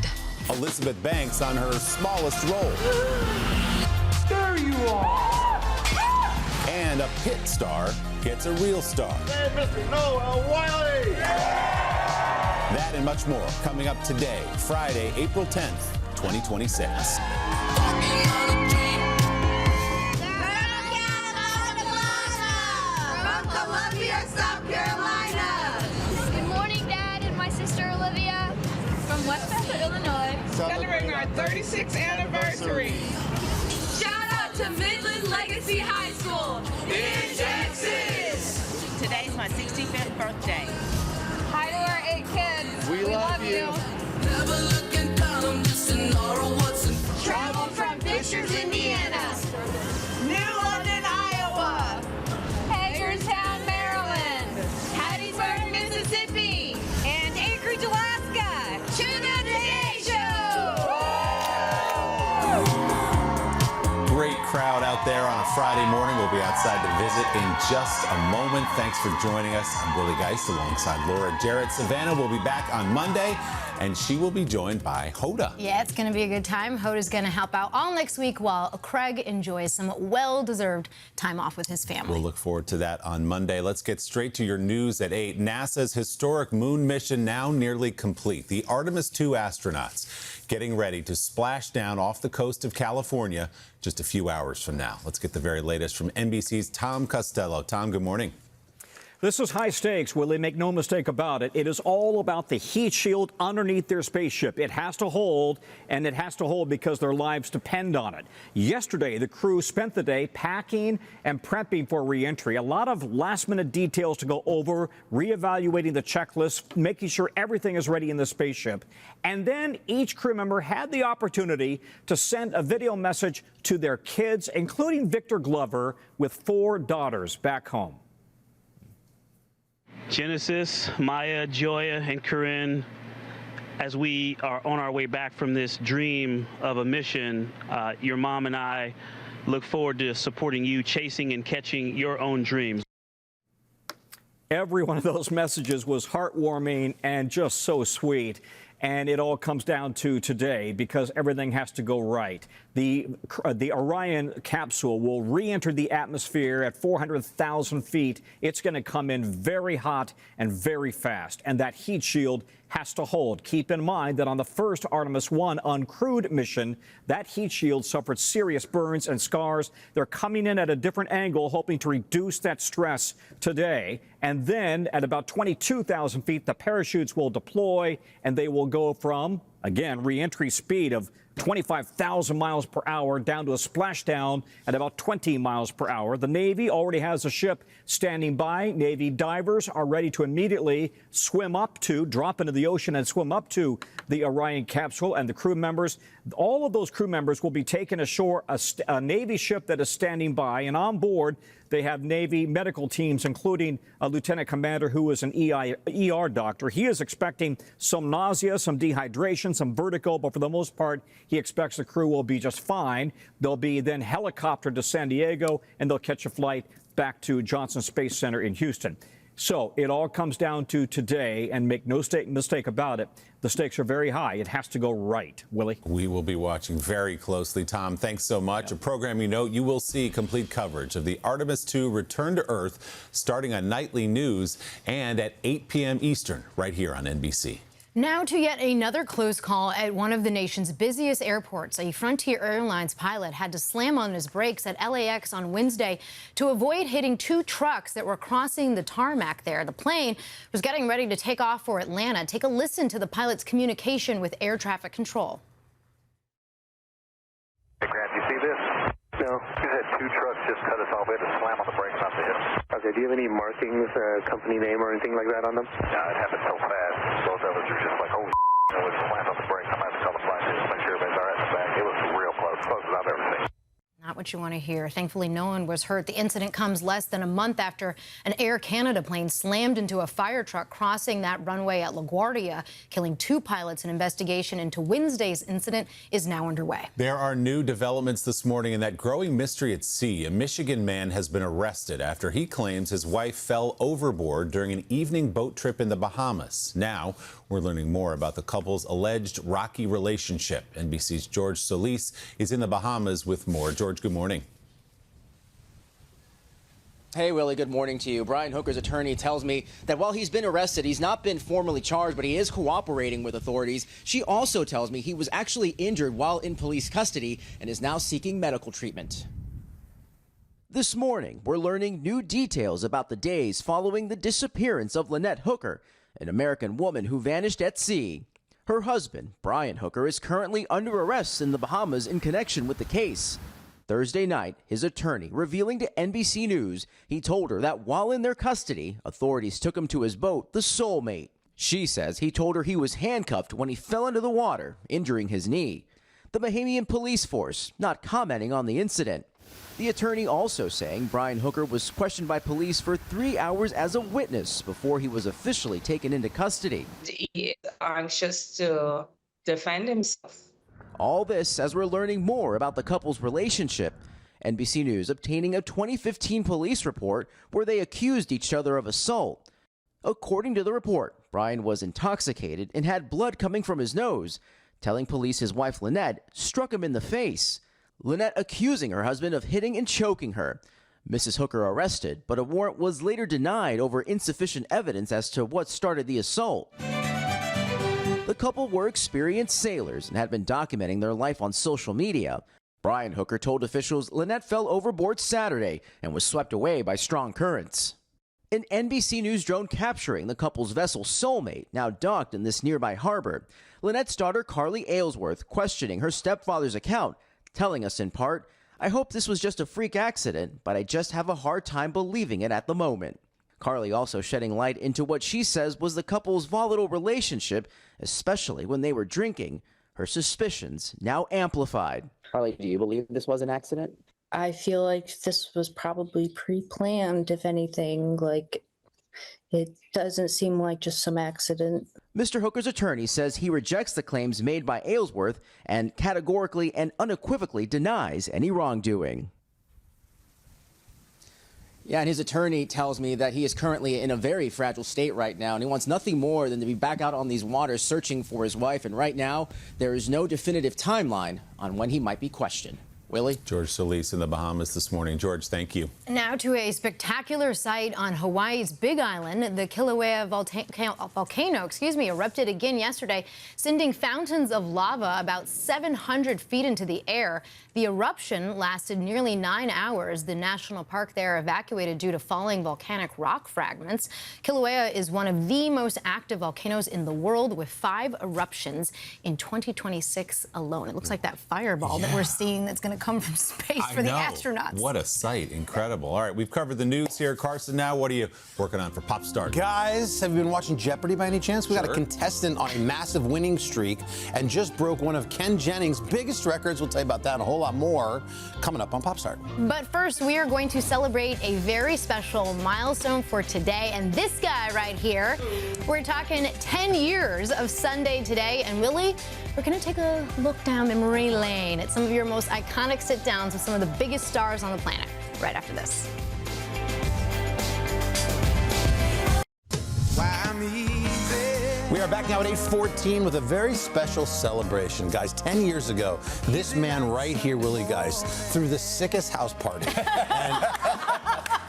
Elizabeth Banks on her smallest role. There you are. And a pit star gets a real star. Hey, Mr. Noel Wiley. That and much more coming up today, Friday, April 10th, 2026. South Carolina. Good morning, Dad and my sister Olivia from Westchester, Illinois. Celebrating our 36th anniversary. Shout out to Midland Legacy High School in Texas. Today's my 65th birthday. Hi to our 8 kids. We love you. Never looking down, I'm just an Travel from Fishers, Indiana. New London, Iowa. Hagerstown, Maryland. Hattiesburg, Mississippi. And Anchorage, Alaska. To the Today Show. Great crowd out there on a Friday morning. We'll be outside to visit in just a moment. Thanks for joining us. I'm Willie Geist alongside Laura Jarrett. Savannah will be back on Monday, and she will be joined by Hoda. Yeah, it's going to be a good time. Hoda's going to help out all next week while Craig enjoys some well-deserved time off with his family. We'll look forward to that on Monday. Let's get straight to your news at 8. NASA's historic moon mission now nearly complete. The Artemis II astronauts getting ready to splash down off the coast of California just a few hours from now. Let's get the very latest from NBC's Tom Costello. Tom, good morning. This is high stakes, Willie. Make no mistake about it. It is all about the heat shield underneath their spaceship. It has to hold, and it has to hold because their lives depend on it. Yesterday, the crew spent the day packing and prepping for re-entry. A lot of last-minute details to go over, reevaluating the checklist, making sure everything is ready in the spaceship. And then each crew member had the opportunity to send a video message to their kids, including Victor Glover, with 4 daughters back home. Genesis, Maya, Joya, and Corinne, as we are on our way back from this dream of a mission, your mom and I look forward to supporting you, chasing and catching your own dreams. Every one of those messages was heartwarming and just so sweet. And it all comes down to today because everything has to go right. The Orion capsule will re-enter the atmosphere at 400,000 feet. It's going to come in very hot and very fast, and that heat shield has to hold. Keep in mind that on the first Artemis I uncrewed mission, that heat shield suffered serious burns and scars. They're coming in at a different angle, hoping to reduce that stress today. And then at about 22,000 feet, the parachutes will deploy, and they will go from, again, re-entry speed of 25,000 miles per hour down to a splashdown at about 20 miles per hour. The Navy already has a ship standing by. Navy divers are ready to immediately drop into the ocean and swim up to the Orion capsule. And the crew members, all of those crew members will be taken ashore, a Navy ship that is standing by. And on board, they have Navy medical teams, including a lieutenant commander who is an ER doctor. He is expecting some nausea, some dehydration, some vertigo, but for the most part, he expects the crew will be just fine. They'll be then helicoptered to San Diego, and they'll catch a flight back to Johnson Space Center in Houston. So it all comes down to today, and make no mistake about it, the stakes are very high. It has to go right. Willie? We will be watching very closely. Tom, thanks so much. A programming note, you will see complete coverage of the Artemis II return to Earth starting on Nightly News and at 8 p.m. Eastern right here on NBC. Now to yet another close call at one of the nation's busiest airports. A Frontier Airlines pilot had to slam on his brakes at LAX on Wednesday to avoid hitting two trucks that were crossing the tarmac there. The plane was getting ready to take off for Atlanta. Take a listen to the pilot's communication with air traffic control. Hey, Grant, you see this? No. We had two trucks just cut us off. We had to slam on the brakes not to hit them. Okay, do you have any markings, company name or anything like that on them? No, it happened so fast. Both of us were just like, holy shit, we slammed on the brakes. I'm going to have to call the flight to make sure everybody's all right in the back. It was real close, close as I've ever seen. Not what you want to hear. Thankfully, no one was hurt. The incident comes less than a month after an Air Canada plane slammed into a fire truck crossing that runway at LaGuardia, killing two pilots. An investigation into Wednesday's incident is now underway. There are new developments this morning in that growing mystery at sea. A Michigan man has been arrested after he claims his wife fell overboard during an evening boat trip in the Bahamas. Now, we're learning more about the couple's alleged rocky relationship. NBC's George Solis is in the Bahamas with more. George, good morning. Hey, Willie, good morning to you. Brian Hooker's attorney tells me that while he's been arrested, he's not been formally charged, but he is cooperating with authorities. She also tells me he was actually injured while in police custody and is now seeking medical treatment. This morning, we're learning new details about the days following the disappearance of Lynette Hooker, an American woman who vanished at sea. Her husband, Brian Hooker, is currently under arrest in the Bahamas in connection with the case. Thursday night, his attorney revealing to NBC News he told her that while in their custody, authorities took him to his boat, the Soulmate. She says he told her he was handcuffed when he fell into the water, injuring his knee. The Bahamian police force not commenting on the incident. The attorney also saying Brian Hooker was questioned by police for 3 hours as a witness before he was officially taken into custody. He is anxious to defend himself. All this as we're learning more about the couple's relationship. NBC News obtaining a 2015 police report where they accused each other of assault. According to the report, Brian was intoxicated and had blood coming from his nose, telling police his wife Lynette struck him in the face. Lynette accusing her husband of hitting and choking her. Mrs. Hooker arrested, but a warrant was later denied over insufficient evidence as to what started the assault. The couple were experienced sailors and had been documenting their life on social media. Brian Hooker told officials Lynette fell overboard Saturday and was swept away by strong currents. An NBC News drone capturing the couple's vessel Soulmate, now docked in this nearby harbor. Lynette's daughter Carly Aylesworth questioning her stepfather's account, telling us in part, "I hope this was just a freak accident, but I just have a hard time believing it at the moment." Carly also shedding light into what she says was the couple's volatile relationship, especially when they were drinking. Her suspicions now amplified. Carly, do you believe this was an accident? I feel like this was probably pre-planned, if anything. Like, it doesn't seem like just some accident. Mr. Hooker's attorney says he rejects the claims made by Aylesworth and categorically and unequivocally denies any wrongdoing. Yeah, and his attorney tells me that he is currently in a very fragile state right now, and he wants nothing more than to be back out on these waters searching for his wife. And right now, there is no definitive timeline on when he might be questioned. Willie? George Solis in the Bahamas this morning. George, thank you. Now to a spectacular sight on Hawaii's Big Island. The Kilauea volcano erupted again yesterday, sending fountains of lava about 700 feet into the air. The eruption lasted nearly 9 hours. The national park there evacuated due to falling volcanic rock fragments. Kilauea is one of the most active volcanoes in the world, with 5 eruptions in 2026 alone. It looks like that fireball that we're seeing that's going to come from space for the astronauts. What a sight. Incredible. All right, we've covered the news here. Carson, now what are you working on for Pop Start? Guys, have you been watching Jeopardy by any chance? We got a contestant on a massive winning streak and just broke one of Ken Jennings' biggest records. We'll tell you about that and a whole lot more coming up on Pop Start. But first, we are going to celebrate a very special milestone for today. And this guy right here, we're talking 10 years of Sunday Today. And Willie, we're going to take a look down memory lane at some of your most iconic sit-downs with some of the biggest stars on the planet right after this. We are back now at 8:14 with a very special celebration. Guys, 10 years ago, this man right here, Willie, guys, threw the sickest house party. And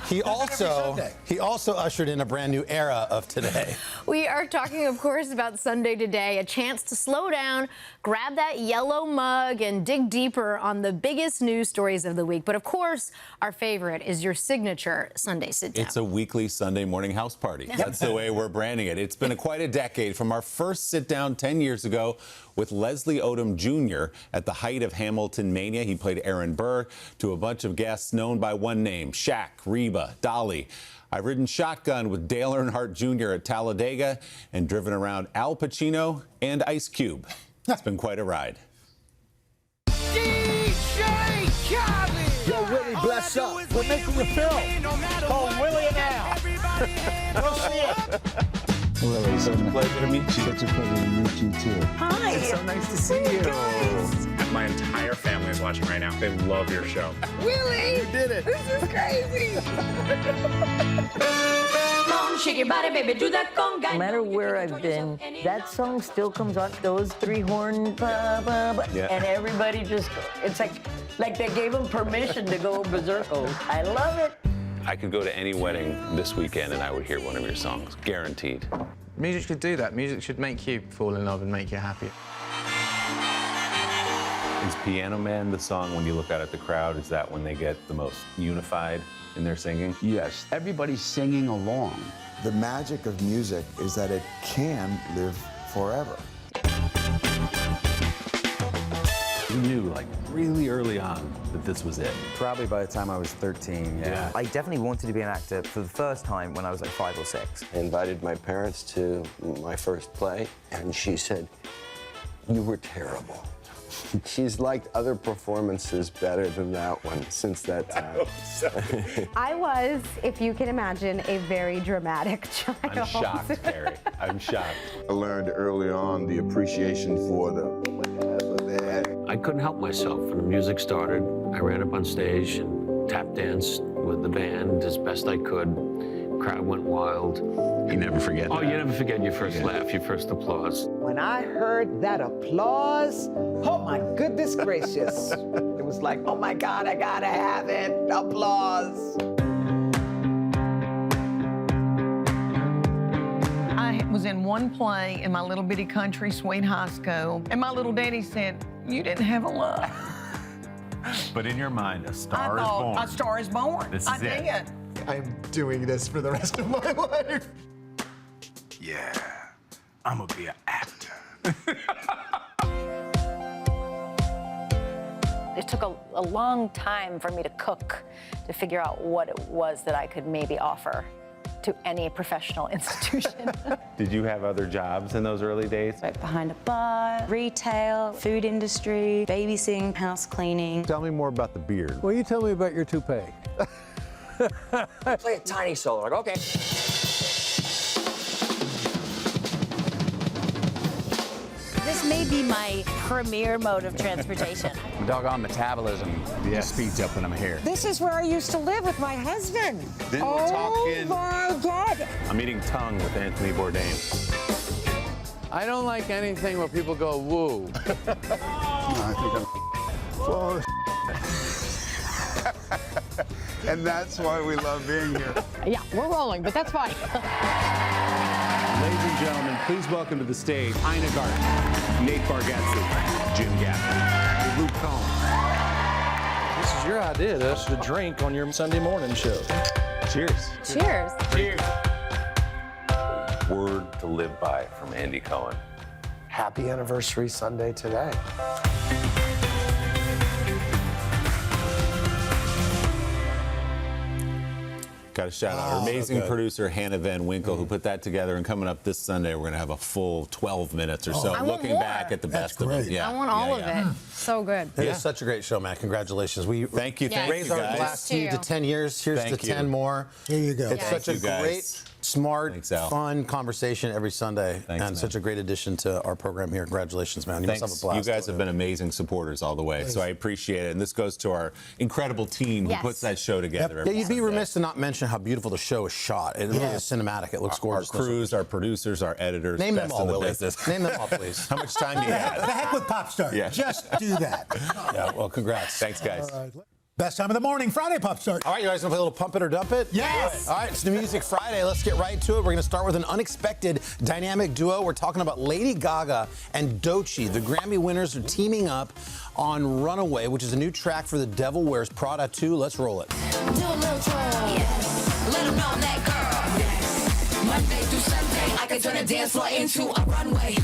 He also ushered in a brand new era of today. We are talking, of course, about Sunday Today, a chance to slow down, grab that yellow mug, and dig deeper on the biggest news stories of the week. But of course, our favorite is your signature Sunday Sit Down. It's a weekly Sunday morning house party. That's the way we're branding it. It's been quite a decade from our first sit down 10 years ago with Leslie Odom Jr. at the height of Hamilton mania. He played Aaron Burr, to a bunch of guests known by one name, Shaq, Reba, Dolly. I've ridden shotgun with Dale Earnhardt Jr. at Talladega and driven around Al Pacino and Ice Cube. It's been quite a ride. Yo, Willie, bless up. We're making a film called Willie and Al. Go see it. Willie, such a pleasure to meet you. Such a pleasure to meet you, too. Hi. It's so nice to see you. My entire family is watching right now. They love your show. Willie! You did it. This is crazy. Shake your body, baby, do that conga. No matter where I've been, that song still comes on. Those three horn, and everybody just, it's like they gave them permission to go berserko. I love it. I could go to any wedding this weekend and I would hear one of your songs, guaranteed. Music should do that. Music should make you fall in love and make you happy. Is Piano Man the song, when you look out at the crowd, is that when they get the most unified in their singing? Yes, everybody's singing along. The magic of music is that it can live forever. You knew, like, really early on that this was it. Probably by the time I was 13, yeah. I definitely wanted to be an actor for the first time when I was like 5 or 6. I invited my parents to my first play, and she said, "You were terrible." She's liked other performances better than that one since that time. I was, if you can imagine, a very dramatic child. I'm shocked, Carrie. I'm shocked. I learned early on the appreciation for that. I couldn't help myself. When the music started, I ran up on stage and tap danced with the band as best I could. Crowd went wild. You never forget that. You never forget your first laugh, your first applause. When I heard that applause, oh my goodness gracious. It was like, oh my God, I gotta have it. Applause. I was in one play in my little bitty country sweet high school, and my little daddy said, "You didn't have a love." But in your mind, a star is born. A star is born. This is I did. I'm doing this for the rest of my life. Yeah, I'm gonna be an actor. It took a long time for me to cook, to figure out what it was that I could maybe offer to any professional institution. Did you have other jobs in those early days? Right behind a bar, retail, food industry, babysitting, house cleaning. Tell me more about the beard. Well, you tell me about your toupee. Play a tiny solo, like, okay. This may be my premier mode of transportation. Doggone metabolism speeds up when I'm here. This is where I used to live with my husband. Then we're talking. Oh my God. I'm eating tongue with Anthony Bourdain. I don't like anything where people go woo. I think I'm full of and that's why we love being here. Yeah, we're rolling, but that's fine. Ladies and gentlemen, please welcome to the stage Ina Garten, Nate Bargatze, Jim Gaffigan, Luke Combs. This is your idea. That's the drink on your Sunday morning show. Cheers. Cheers. Cheers. Word to live by from Andy Cohen. Happy anniversary Sunday today. Got to shout out our amazing producer, Hannah Van Winkle, who put that together. And coming up this Sunday, we're going to have a full 12 minutes or so looking back at the best of it. I want all of it. So good. It is such a great show, Matt. Congratulations. We thank you. Raised our glass to you to 10 years. Here's to 10 more. Here you go. It's such a great, smart, fun conversation every Sunday, and such a great addition to our program here. Congratulations, man. You must have a blast. You guys have been amazing supporters all the way, so I appreciate it. And this goes to our incredible team who puts that show together. Yeah, you'd be remiss to not mention how beautiful the show is shot. It really is cinematic. It looks gorgeous. Our crews, our producers, our editors. Name them all, Willie. Business. Name them all, please. How much time do you have? The heck with pop stars. Yeah. Just do that. Yeah, well, congrats. Thanks, guys. Best time of the morning, Friday Pop Start. All right, you guys want to play a little Pump It or Dump It? Yes. All right, it's New Music Friday. Let's get right to it. We're going to start with an unexpected dynamic duo. We're talking about Lady Gaga and Doechii. The Grammy winners are teaming up on Runaway, which is a new track for The Devil Wears Prada 2. Let's roll it. Do a little twirl. Yes. Let them know I'm that girl. Yes. Monday through Sunday, I can turn a dance floor into a runway.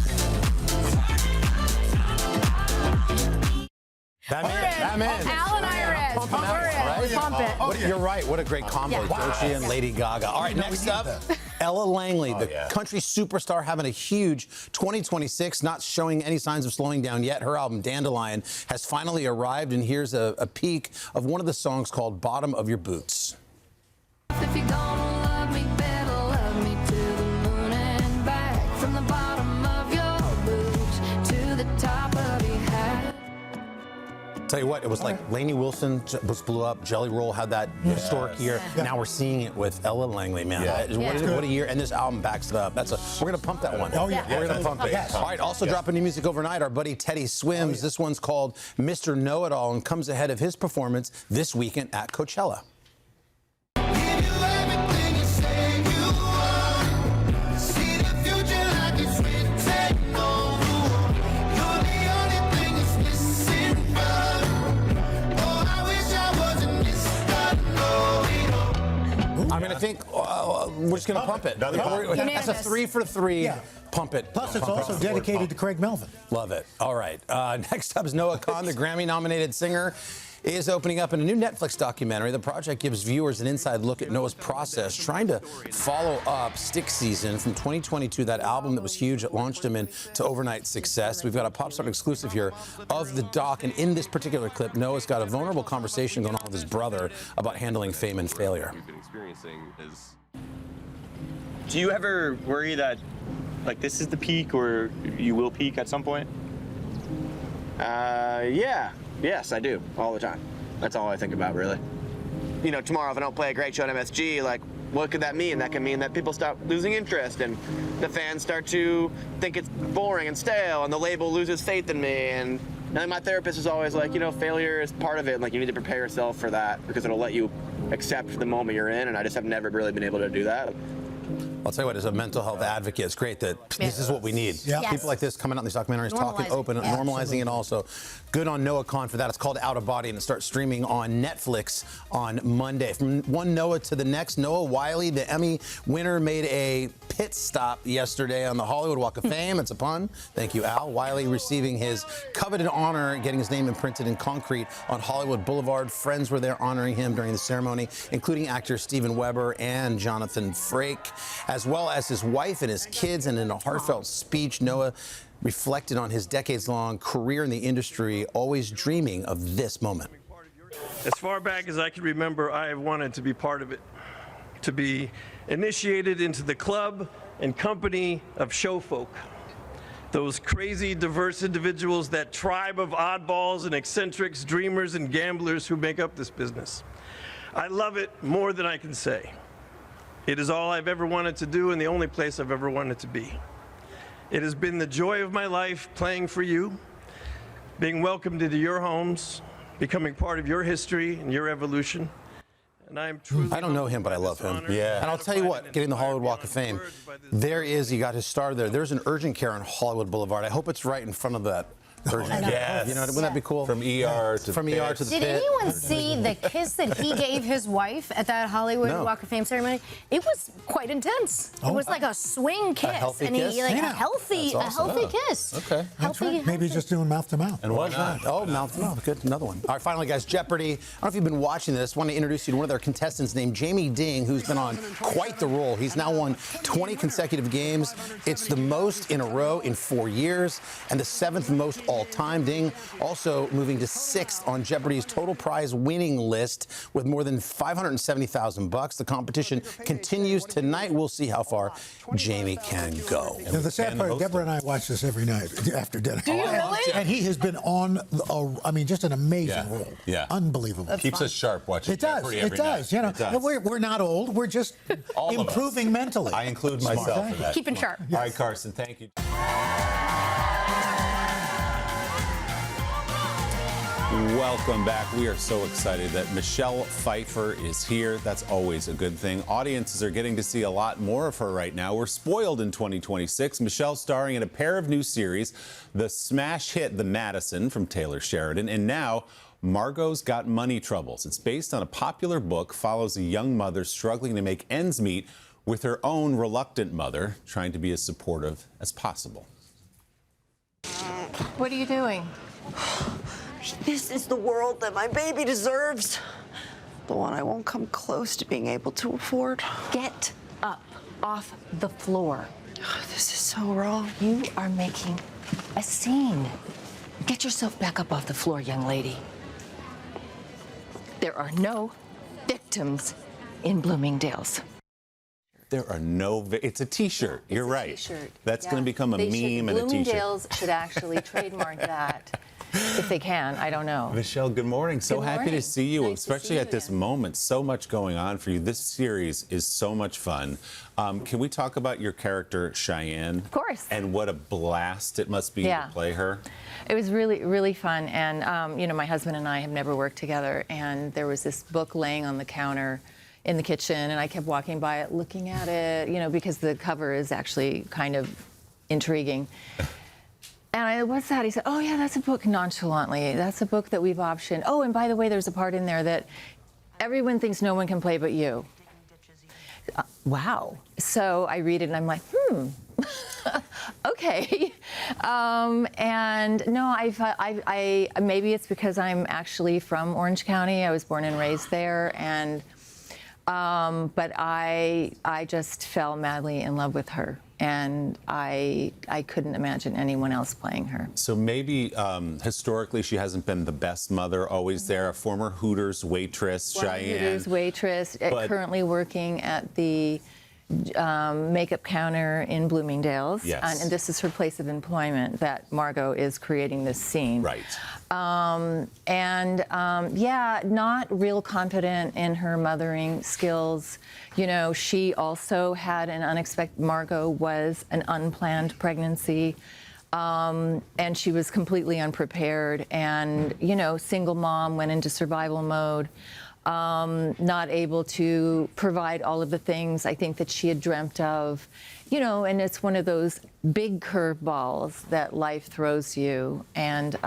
Batman. Al and Iris. Pump it. You're right. What a great combo. Yeah. Doechii and Lady Gaga. All right, next up, Ella Langley, the country superstar, having a huge 2026, not showing any signs of slowing down yet. Her album, Dandelion, has finally arrived, and here's a peek of one of the songs called Bottom of Your Boots. If you're gonna love me, better love me to the moon and back. From the bottom of your boots to the top of your hat. Tell you what, it was like Lainey Wilson was blew up. Jelly Roll had that historic year. Yeah. Now we're seeing it with Ella Langley, man. Yeah. What a year. And this album backs it up. We're going to pump that one. Oh, yeah. We're going to pump it. Yes. All right, also dropping new music overnight. Our buddy Teddy Swims. This one's called Mr. Know-It-All and comes ahead of his performance this weekend at Coachella. I'm going to think we're just going to pump it. That's a 3 for 3. Yeah. Pump it. Plus, it's also dedicated to Craig Melvin. Love it. All right. Next up is Noah Kahan, the Grammy-nominated singer, is opening up in a new Netflix documentary. The project gives viewers an inside look at Noah's process, trying to follow up Stick Season from 2022, that album that was huge. It launched him into overnight success. We've got a Pop Start exclusive here of the doc, and in this particular clip, Noah's got a vulnerable conversation going on with his brother about handling fame and failure. Do you ever worry that, like, this is the peak, or you will peak at some point? Yes, I do, all the time. That's all I think about, really. You know, tomorrow if I don't play a great show at MSG, like, what could that mean? That can mean that people start losing interest and the fans start to think it's boring and stale and the label loses faith in me. And my therapist is always like, you know, failure is part of it. Like, you need to prepare yourself for that because it'll let you accept the moment you're in. And I just have never really been able to do that. I'll tell you what, as a mental health advocate, it's great that this is what we need. Yeah. People like this coming out in these documentaries, talking open, normalizing it also. Good on Noah Kahan for that. It's called Out of Body, and it starts streaming on Netflix on Monday. From one Noah to the next, Noah Wyle, the Emmy winner, made a pit stop yesterday on the Hollywood Walk of Fame. It's a pun. Thank you, Al. Wyle receiving his coveted honor, getting his name imprinted in concrete on Hollywood Boulevard. Friends were there honoring him during the ceremony, including actors Steven Weber and Jonathan Frakes, as well as his wife and his kids. And in a heartfelt speech, Noah reflected on his decades-long career in the industry, always dreaming of this moment. As far back as I can remember, I have wanted to be part of it, to be initiated into the club and company of showfolk. Those crazy, diverse individuals, that tribe of oddballs and eccentrics, dreamers and gamblers who make up this business. I love it more than I can say. It is all I've ever wanted to do and the only place I've ever wanted to be. It has been the joy of my life playing for you, being welcomed into your homes, becoming part of your history and your evolution. And I am truly. I don't know him, but I love him. Yeah. And I'll tell you what, getting the Hollywood Walk of Fame, he got his star there. There's an urgent care on Hollywood Boulevard. I hope it's right in front of that. Yes. You know, wouldn't that be cool? From ER to From ER to the Did pit. anyone see the kiss that he gave his wife at that Hollywood Walk of Fame ceremony? It was quite intense. It was like a swing kiss. A healthy and kiss? he, like, a healthy kiss. Okay. That's right. Maybe he's just doing mouth to mouth. And why not? Oh, mouth to mouth. Good. Another one. All right, finally, guys, Jeopardy. I don't know if you've been watching this. I want to introduce you to one of their contestants named Jamie Ding, who's been on quite the roll. He's now won 20 consecutive games. It's the most in a row in 4 years and the 7th most all-time. Ding also moving to 6th on Jeopardy's total prize winning list with more than $570,000. The competition continues tonight. We'll see how far Jamie can go. Now, the sad part, Deborah and I watch this every night after dinner. Do you really? And he has been on, just an amazing roll. Yeah. Unbelievable. Keeps us sharp watching It does. Jeopardy It every does. night. You know, It does. we're not old. We're just All of us. improving mentally. I include myself in that. Keeping sharp. All right, Carson, thank you. Welcome back. We are so excited that Michelle Pfeiffer is here. That's always a good thing. Audiences are getting to see a lot more of her right now. We're spoiled in 2026. Michelle starring in a pair of new series, the smash hit The Madison from Taylor Sheridan, and now Margot's Got Money Troubles. It's based on a popular book, follows a young mother struggling to make ends meet with her own reluctant mother, trying to be as supportive as possible. What are you doing? This is the world that my baby deserves. The one I won't come close to being able to afford. Get up off the floor. This is so wrong. You are making a scene. Get yourself back up off the floor, young lady. There are no victims in Bloomingdale's. There are no. It's a T-shirt. You're right. T-shirt. That's going to become a meme and a T-shirt. Bloomingdale's should actually trademark that. If they can, I don't know. Michelle, good morning. So Good happy to morning. see you, Nice to especially see you at this again. moment. So much going on for you. This series is so much fun. Can we talk about your character, Cheyenne? Of course. And what a blast it must be Yeah. to play her. It was really, really fun. And, you know, my husband and I have never worked together. And there was this book laying on the counter in the kitchen. And I kept walking by it, looking at it, you know, because the cover is actually kind of intriguing. And I, what's that? He said, oh, yeah, that's a book, nonchalantly. That's a book that we've optioned. Oh, and by the way, there's a part in there that everyone thinks no one can play but you. Wow. So I read it and I'm like, okay. And no, I maybe it's because I'm actually from Orange County. I was born and raised there. And but I just fell madly in love with her. And I couldn't imagine anyone else playing her. So maybe historically she hasn't been the best mother, always there. A former Hooters waitress, Cheyenne. Hooters waitress, But- currently working at the makeup counter in Bloomingdale's. Yes. And this is her place of employment that Margot is creating this scene. Right. Yeah, not real confident in her mothering skills. You know, she also had an unexpected, Margot was an unplanned pregnancy. And she was completely unprepared and, you know, single mom, went into survival mode. Not able to provide all of the things I think that she had dreamt of, you know, and it's one of those big curveballs that life throws you. And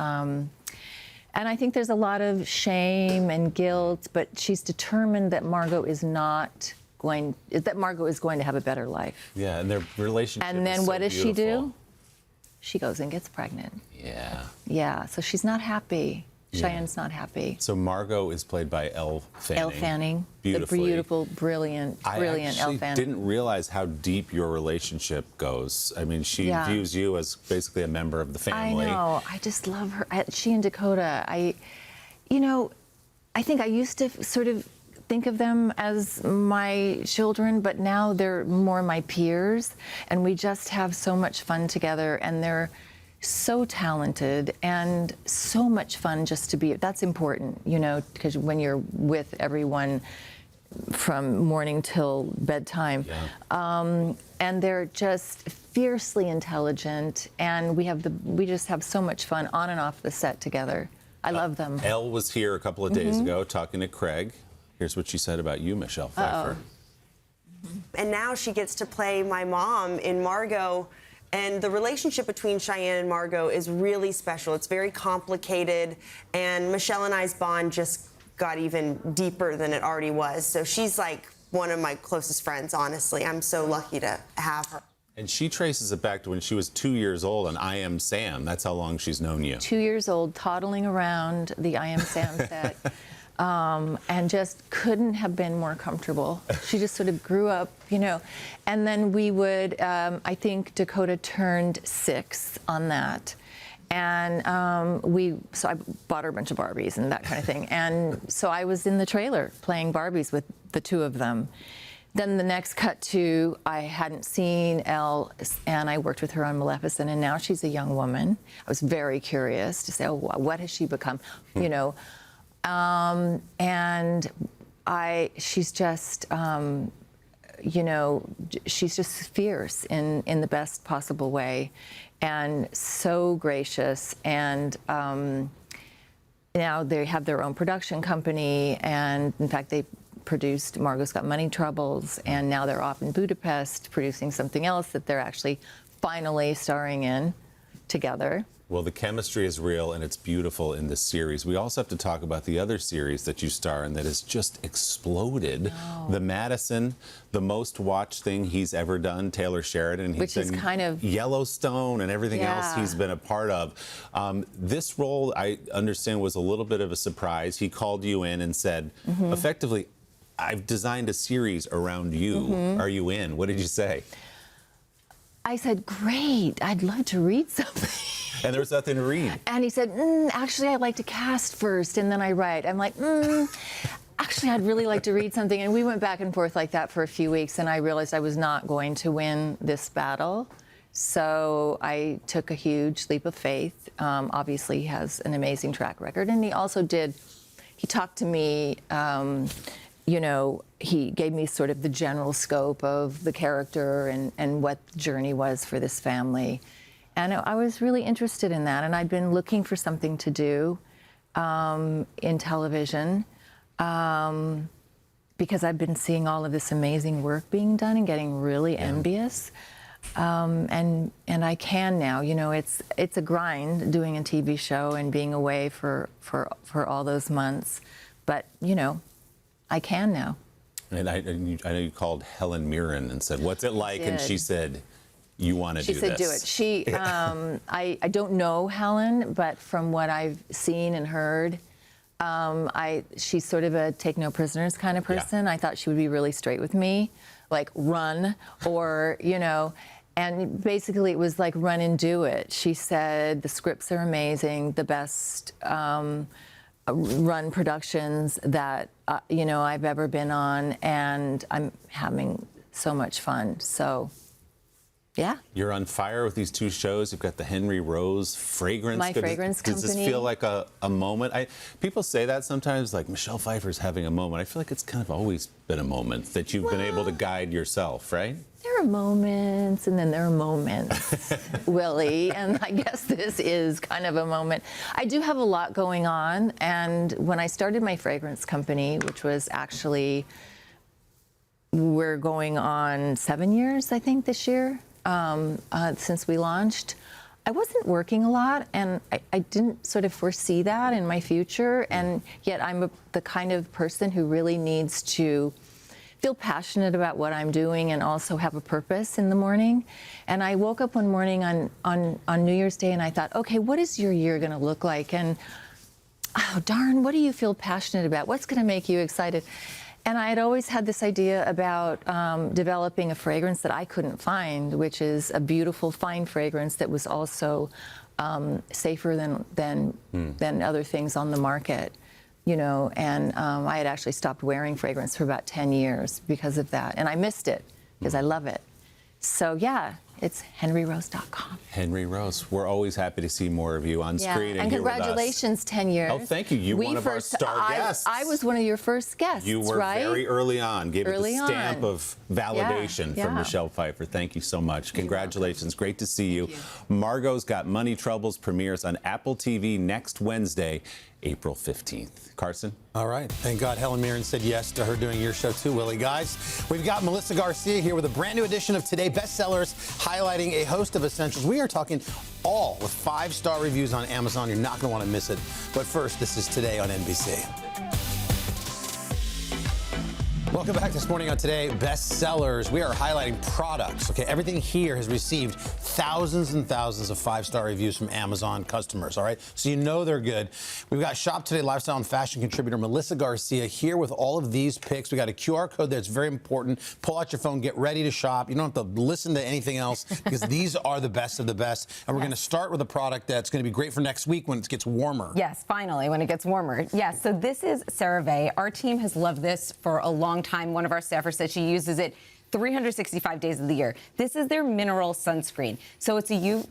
I think there's a lot of shame and guilt, but she's determined that Margot is going to have a better life. Yeah, and their relationship And then is so what does she beautiful. do? She goes and gets pregnant. Yeah. Yeah, so she's not happy. Yeah. Cheyenne's not happy. So Margot is played by Elle Fanning. Elle Fanning, Beautifully. the beautiful, brilliant I Elle actually Fanning. didn't realize how deep your relationship goes. I mean, she Yeah. views you as basically a member of the family. I know. I just love her. She and Dakota. You know, I think I used to sort of think of them as my children, but now they're more my peers, and we just have so much fun together, and they're so talented and so much fun just to be. That's important, you know, because when you're with everyone from morning till bedtime. And they're just fiercely intelligent, and we just have so much fun on and off the set together. I love them. Elle was here a couple of days ago talking to Craig. Here's what she said about you, Michelle Pfeiffer. And now she gets to play my mom in Margot. And the relationship between Cheyenne and Margot is really special. It's very complicated. And Michelle and I's bond just got even deeper than it already was. So she's like one of my closest friends, honestly. I'm so lucky to have her. And she traces it back to when she was 2 years old on I Am Sam. That's how long she's known you. 2 years old, toddling around the I Am Sam set, and just couldn't have been more comfortable. She just sort of grew up, you know. And then we would, I think Dakota turned 6 on that. And so I bought her a bunch of Barbies and that kind of thing. And so I was in the trailer playing Barbies with the two of them. Then the next cut to, I hadn't seen Elle, and I worked with her on Maleficent, and now she's a young woman. I was very curious to say, oh, what has she become, you know? And she's just, you know, she's just fierce in the best possible way, and so gracious, and now they have their own production company, and in fact, they produced Margot's Got Money Troubles, and now they're off in Budapest producing something else that they're actually finally starring in together. Well, the chemistry is real, and it's beautiful in this series. We also have to talk about the other series that you star in that has just exploded. The Madison, the most watched thing he's ever done, Taylor Sheridan. Which is kind of Yellowstone and everything else he's been a part of. This role, I understand, was a little bit of a surprise. He called you in and said, effectively, I've designed a series around you. Are you in? What did you say? I said, great, I'd love to read something. And there was nothing to read. And he said, actually, I'd like to cast first, and then I write. I'm like, actually, I'd really like to read something. And we went back and forth like that for a few weeks, and I realized I was not going to win this battle. So I took a huge leap of faith. Obviously, he has an amazing track record. And he also he talked to me, you know, he gave me sort of the general scope of the character and what the journey was for this family. And I was really interested in that, and I'd been looking for something to do in television because I've been seeing all of this amazing work being done and getting really envious. And I can now, you know, it's a grind doing a TV show and being away for all those months, but you know, I can now. And I know you called Helen Mirren and said, "What's it like?" And she said, "You want to do this." She said, "Do it." She, I don't know Helen, but from what I've seen and heard, she's sort of a take no prisoners kind of person. I thought she would be really straight with me, like run, or you know. And basically, it was like run and do it. She said the scripts are amazing, the best run productions that you know I've ever been on, and I'm having so much fun. So. Yeah. You're on fire with these two shows. You've got the Henry Rose fragrance. My fragrance company. Does this feel like a moment? People say that sometimes, like Michelle Pfeiffer's having a moment. I feel like it's kind of always been a moment that you've been able to guide yourself, right? There are moments, and then there are moments, Willie, and I guess this is kind of a moment. I do have a lot going on, and when I started my fragrance company, which was actually, we're going on 7 years, I think, this year. Since we launched, I wasn't working a lot, and I didn't sort of foresee that in my future, and yet I'm the kind of person who really needs to feel passionate about what I'm doing and also have a purpose in the morning. And I woke up one morning on New Year's Day, and I thought, okay, what is your year going to look like? And, oh, darn, what do you feel passionate about? What's going to make you excited? And I had always had this idea about developing a fragrance that I couldn't find, which is a beautiful, fine fragrance that was also safer than other things on the market, you know. And I had actually stopped wearing fragrance for about 10 years because of that, and I missed it because I love it. So yeah. It's henryrose.com. Henry Rose. We're always happy to see more of you on screen and here with us. And congratulations, 10 years. Oh, thank you. You were one of our star guests. I was one of your first guests, You were right? very early on. Gave it the stamp on. of validation from Michelle Pfeiffer. Thank you so much. Congratulations. Great to see you. Margot's Got Money Troubles premieres on Apple TV next Wednesday, April 15th. Carson? All right. Thank God Helen Mirren said yes to her doing your show too, Willie. Guys, we've got Melissa Garcia here with a brand new edition of Today Bestsellers, highlighting a host of essentials. We are talking all with 5-star reviews on Amazon. You're not going to want to miss it. But first, this is Today on NBC. Welcome back this morning on Today Bestsellers. We are highlighting products. Okay, everything here has received thousands and thousands of 5-star reviews from Amazon customers. All right, so you know they're good. We've got Shop Today lifestyle and fashion contributor Melissa Garcia here with all of these picks. We got a QR code that's very important. Pull out your phone, get ready to shop. You don't have to listen to anything else because these are the best of the best. And we're going to start with a product that's going to be great for next week when it gets warmer. Yes, finally, when it gets warmer. Yes, so this is CeraVe. Our team has loved this for a long time. One of our staffers said she uses it 365 days of the year. This is their mineral sunscreen. So it's you're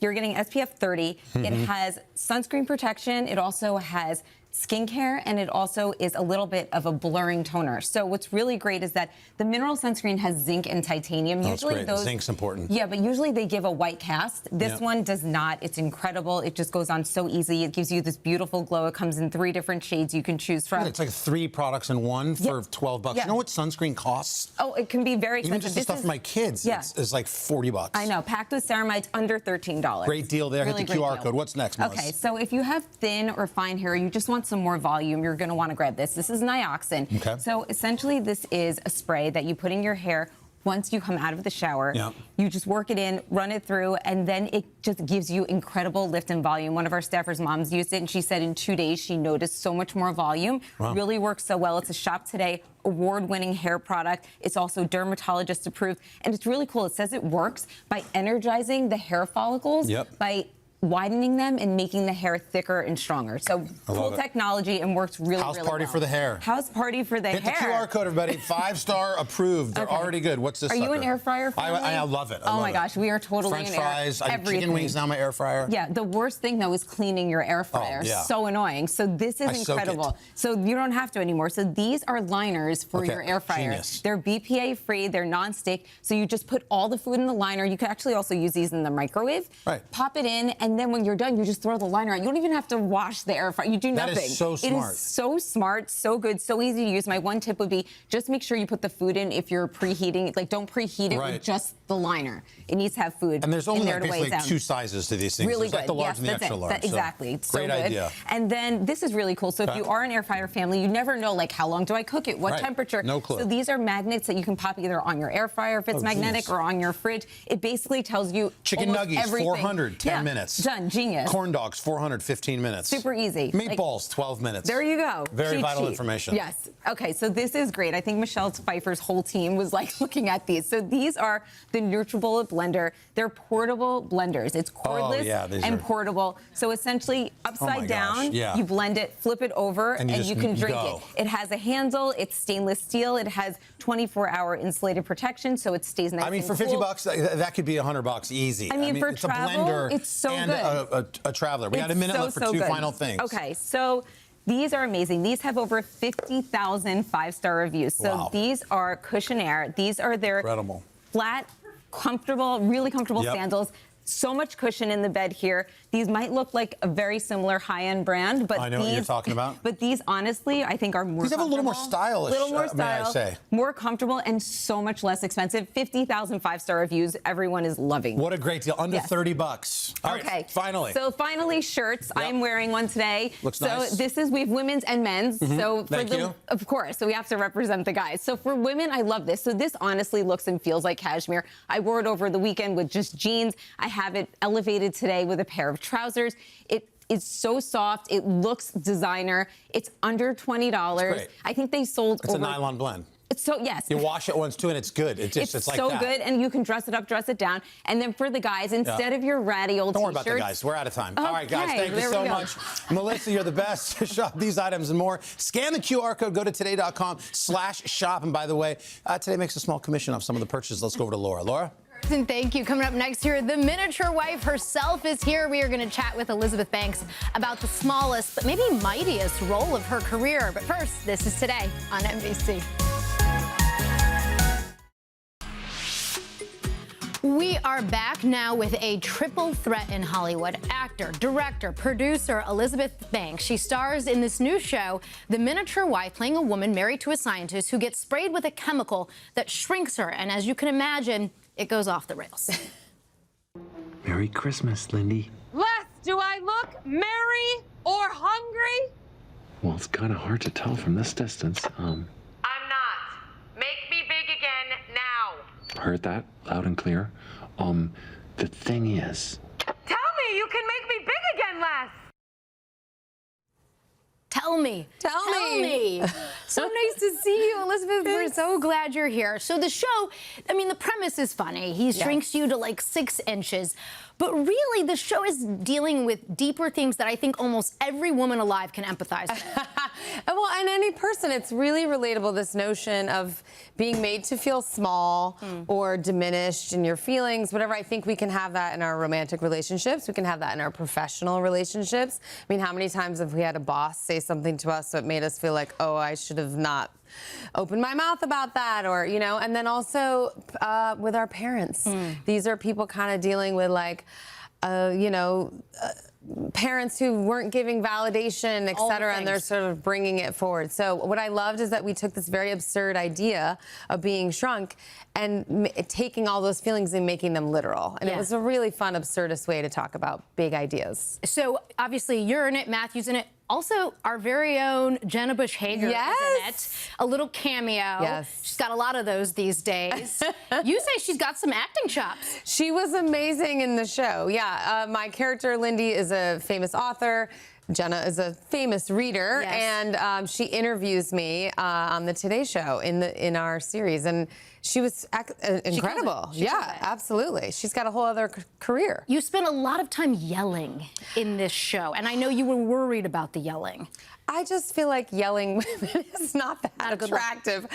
getting SPF 30. It has sunscreen protection. It also has skincare, and it also is a little bit of a blurring toner. So what's really great is that the mineral sunscreen has zinc and titanium. Oh, Usually it's great. Zinc's important. Yeah, but usually they give a white cast. This Yep. one does not. It's incredible. It just goes on so easy. It gives you this beautiful glow. It comes in 3 different shades you can choose from. It's like 3 products in one for $12. Yeah. You know what sunscreen costs? Oh, it can be very Even expensive. just the stuff for my kids, Yeah. it's like $40. I know. Packed with ceramides, under $13. Great deal there. Really Hit the great QR deal. code. What's next, Melissa? Okay, so if you have thin or fine hair, you just want some more volume, you're going to want to grab this. This is Nioxin. Okay. So essentially, this is a spray that you put in your hair once you come out of the shower. Yeah. You just work it in, run it through, and then it just gives you incredible lift and volume. One of our staffers' moms used it, and she said in 2 days she noticed so much more volume. Wow. Really works so well. It's a Shop Today award-winning hair product. It's also dermatologist approved, and it's really cool. It says it works by energizing the hair follicles, Yep. by widening them and making the hair thicker and stronger. So I cool love it. technology and works really, House really party well. for the hair. House party for the Hit hair. the QR code, everybody. 5-star approved. They're Okay. already good. What's this Are you sucker? an air fryer family? I love it. I oh love my it. gosh, we are totally French an fries. air I have chicken everything. wings now in my air fryer. Yeah, the worst thing though is cleaning your air fryer. yeah. So annoying. So this is I soak incredible. it. So you don't have to anymore. So these are liners for Okay, your air fryer. genius. They're BPA free, they're non-stick. So you just put all the food in the liner. You can actually also use these in the microwave. Right. Pop it in, and then when you're done, you just throw the liner out. You don't even have to wash the air fryer. You do That nothing. is so It smart. is so smart, so good, so easy to use. My one tip would be just make sure you put the food in if you're preheating. Like, don't preheat it Right. with just the liner. It needs to have food And there's only in there like to weigh basically it down. 2 sizes to these things. Really There's good. like the large Yes, and the that's extra it. large. Exactly. It's so great good. idea. And then this is really cool. So if you are an air fryer family, you never know, like, how long do I cook it? What Right. temperature? No clue. So these are magnets that you can pop either on your air fryer if it's Oh, magnetic geez. or on your fridge. It basically tells you Chicken almost nuggets, everything. 400, 10 Yeah, minutes. Done. Genius. Corn dogs, 400, 15 minutes. Super easy. Meatballs, 12 minutes. There you go. Very Cheat vital sheet. information. Yes. Okay, so this is great. I think Michelle Pfeiffer's whole team was like looking at these. So these are the NutriBullet blender. They're portable blenders. It's cordless yeah, these and are- portable. So essentially, upside down, yeah. you blend it, flip it over, And you and just you can drink go. it. It has a handle. It's stainless steel. It has 24-hour insulated protection, so it stays nice. I mean, and for 50 cool. bucks, that could be $100 easy. I mean, for it's travel, a blender it's so and good. a traveler. We got a It's minute so, left for so 2 good. final things. Okay, so these are amazing. These have over 50,000 5-star reviews. So Wow. these are Cushionaire. These are their Incredible. flat, comfortable, really comfortable Yep. sandals. So much cushion in the bed here. These might look like a very similar high-end brand, but I know what you're talking about. But these, honestly, I think are more. These have a little more comfortable, stylish, little more may I style, say. more comfortable, and so much less expensive. 50,000 5-star reviews. Everyone is loving. What a great deal. Under Yes. $30. All right, Okay. finally. So finally, shirts. Yep. I'm wearing one today. Looks so nice. this is, we have women's and men's. Mhm. So for Thank you. Of course. So we have to represent the guys. So for women, I love this. So this honestly looks and feels like cashmere. I wore it over the weekend with just jeans. I have it elevated today with a pair of trousers. It is so soft. It looks designer. It's under $20. It's great. I think they sold It's over. a nylon blend. It's so, yes. You wash it once too, and it's good. It's like so that. good, and you can dress it up, dress it down. And then for the guys, instead of your ratty old Don't worry about t-shirts. the guys. We're out of time. All right, guys. Okay, Thank you there so we go. much. Melissa, you're the best. Shop these items and more. Scan the QR code. Go to today.com/shop. And by the way, Today makes a small commission off some of the purchases. Let's go over to Laura. Laura? And thank you. Coming up next here, the miniature wife herself is here. We are going to chat with Elizabeth Banks about the smallest but maybe mightiest role of her career. But first, this is Today on NBC. We are back now with a triple threat in Hollywood. Actor, director, producer Elizabeth Banks. She stars in this new show, The Miniature Wife, playing a woman married to a scientist who gets sprayed with a chemical that shrinks her. And as you can imagine, it goes off the rails. Merry Christmas, Lindy. Les, do I look merry or hungry? Well, it's kind of hard to tell from this distance. I'm not. Make me big again now. Heard that loud and clear. The thing is, Tell me you can make me big again, Les. Tell me. Tell me. So nice to see you, Elizabeth. We're so glad you're here. So the show, I mean, the premise is funny. He shrinks you to like 6 inches. But really, the show is dealing with deeper themes that I think almost every woman alive can empathize with. Well, and any person, it's really relatable, this notion of being made to feel small or diminished in your feelings, whatever. I think we can have that in our romantic relationships. We can have that in our professional relationships. I mean, how many times have we had a boss say something to us that made us feel like, oh, I should have not opened my mouth about that, or, you know, and then also with our parents. These are people kind of dealing with like, you know, parents who weren't giving validation, et cetera, and they're sort of bringing it forward. So what I loved is that we took this very absurd idea of being shrunk and taking all those feelings and making them literal. And it was a really fun, absurdist way to talk about big ideas. So obviously you're in it, Matthew's in it. Also, our very own Jenna Bush Hager is in it. A little cameo. Yes. She's got a lot of those these days. You say she's got some acting chops. She was amazing in the show. Yeah, my character, Lindy, is a famous author. Jenna is a famous reader, and she interviews me on the Today Show in our series, and she was incredible. Yeah, absolutely. She's got a whole other career. You spent a lot of time yelling in this show, and I know you were worried about the yelling. I just feel like yelling is not that attractive.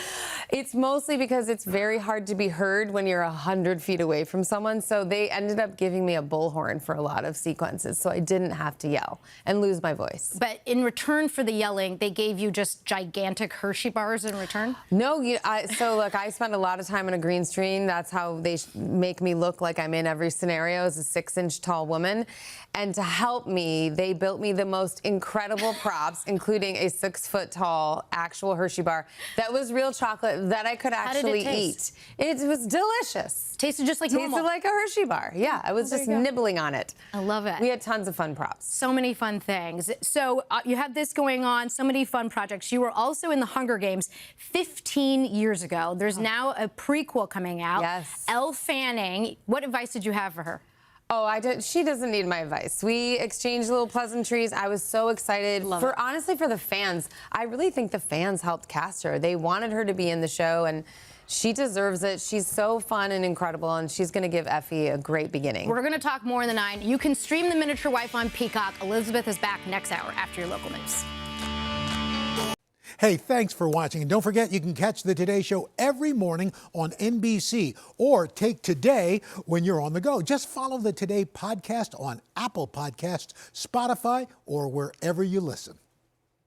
It's mostly because it's very hard to be heard when you're 100 feet away from someone. So they ended up giving me a bullhorn for a lot of sequences, so I didn't have to yell and lose my voice. But in return for the yelling, they gave you just gigantic Hershey bars in return? No, so look, I spend a lot of time on a green screen. That's how they make me look like I'm in every scenario as a 6-inch tall woman. And to help me, they built me the most incredible props, including a 6-foot tall actual Hershey bar that was real chocolate that I could actually eat. It was delicious. Tasted just like normal. Tasted like a Hershey bar. Yeah, I was just nibbling on it. I love it. We had tons of fun props. So many fun things. So you have this going on, so many fun projects. You were also in the Hunger Games 15 years ago. There's now a prequel coming out. Yes. Elle Fanning. What advice did you have for her? Oh, she doesn't need my advice. We exchanged little pleasantries. I was so excited. Honestly, for the fans. I really think the fans helped cast her. They wanted her to be in the show, and she deserves it. She's so fun and incredible, and she's going to give Effie a great beginning. We're going to talk more in the 9. You can stream The Miniature Wife on Peacock. Elizabeth is back next hour after your local news. Hey, thanks for watching. And don't forget, you can catch the Today Show every morning on NBC or take Today when you're on the go. Just follow the Today podcast on Apple Podcasts, Spotify, or wherever you listen.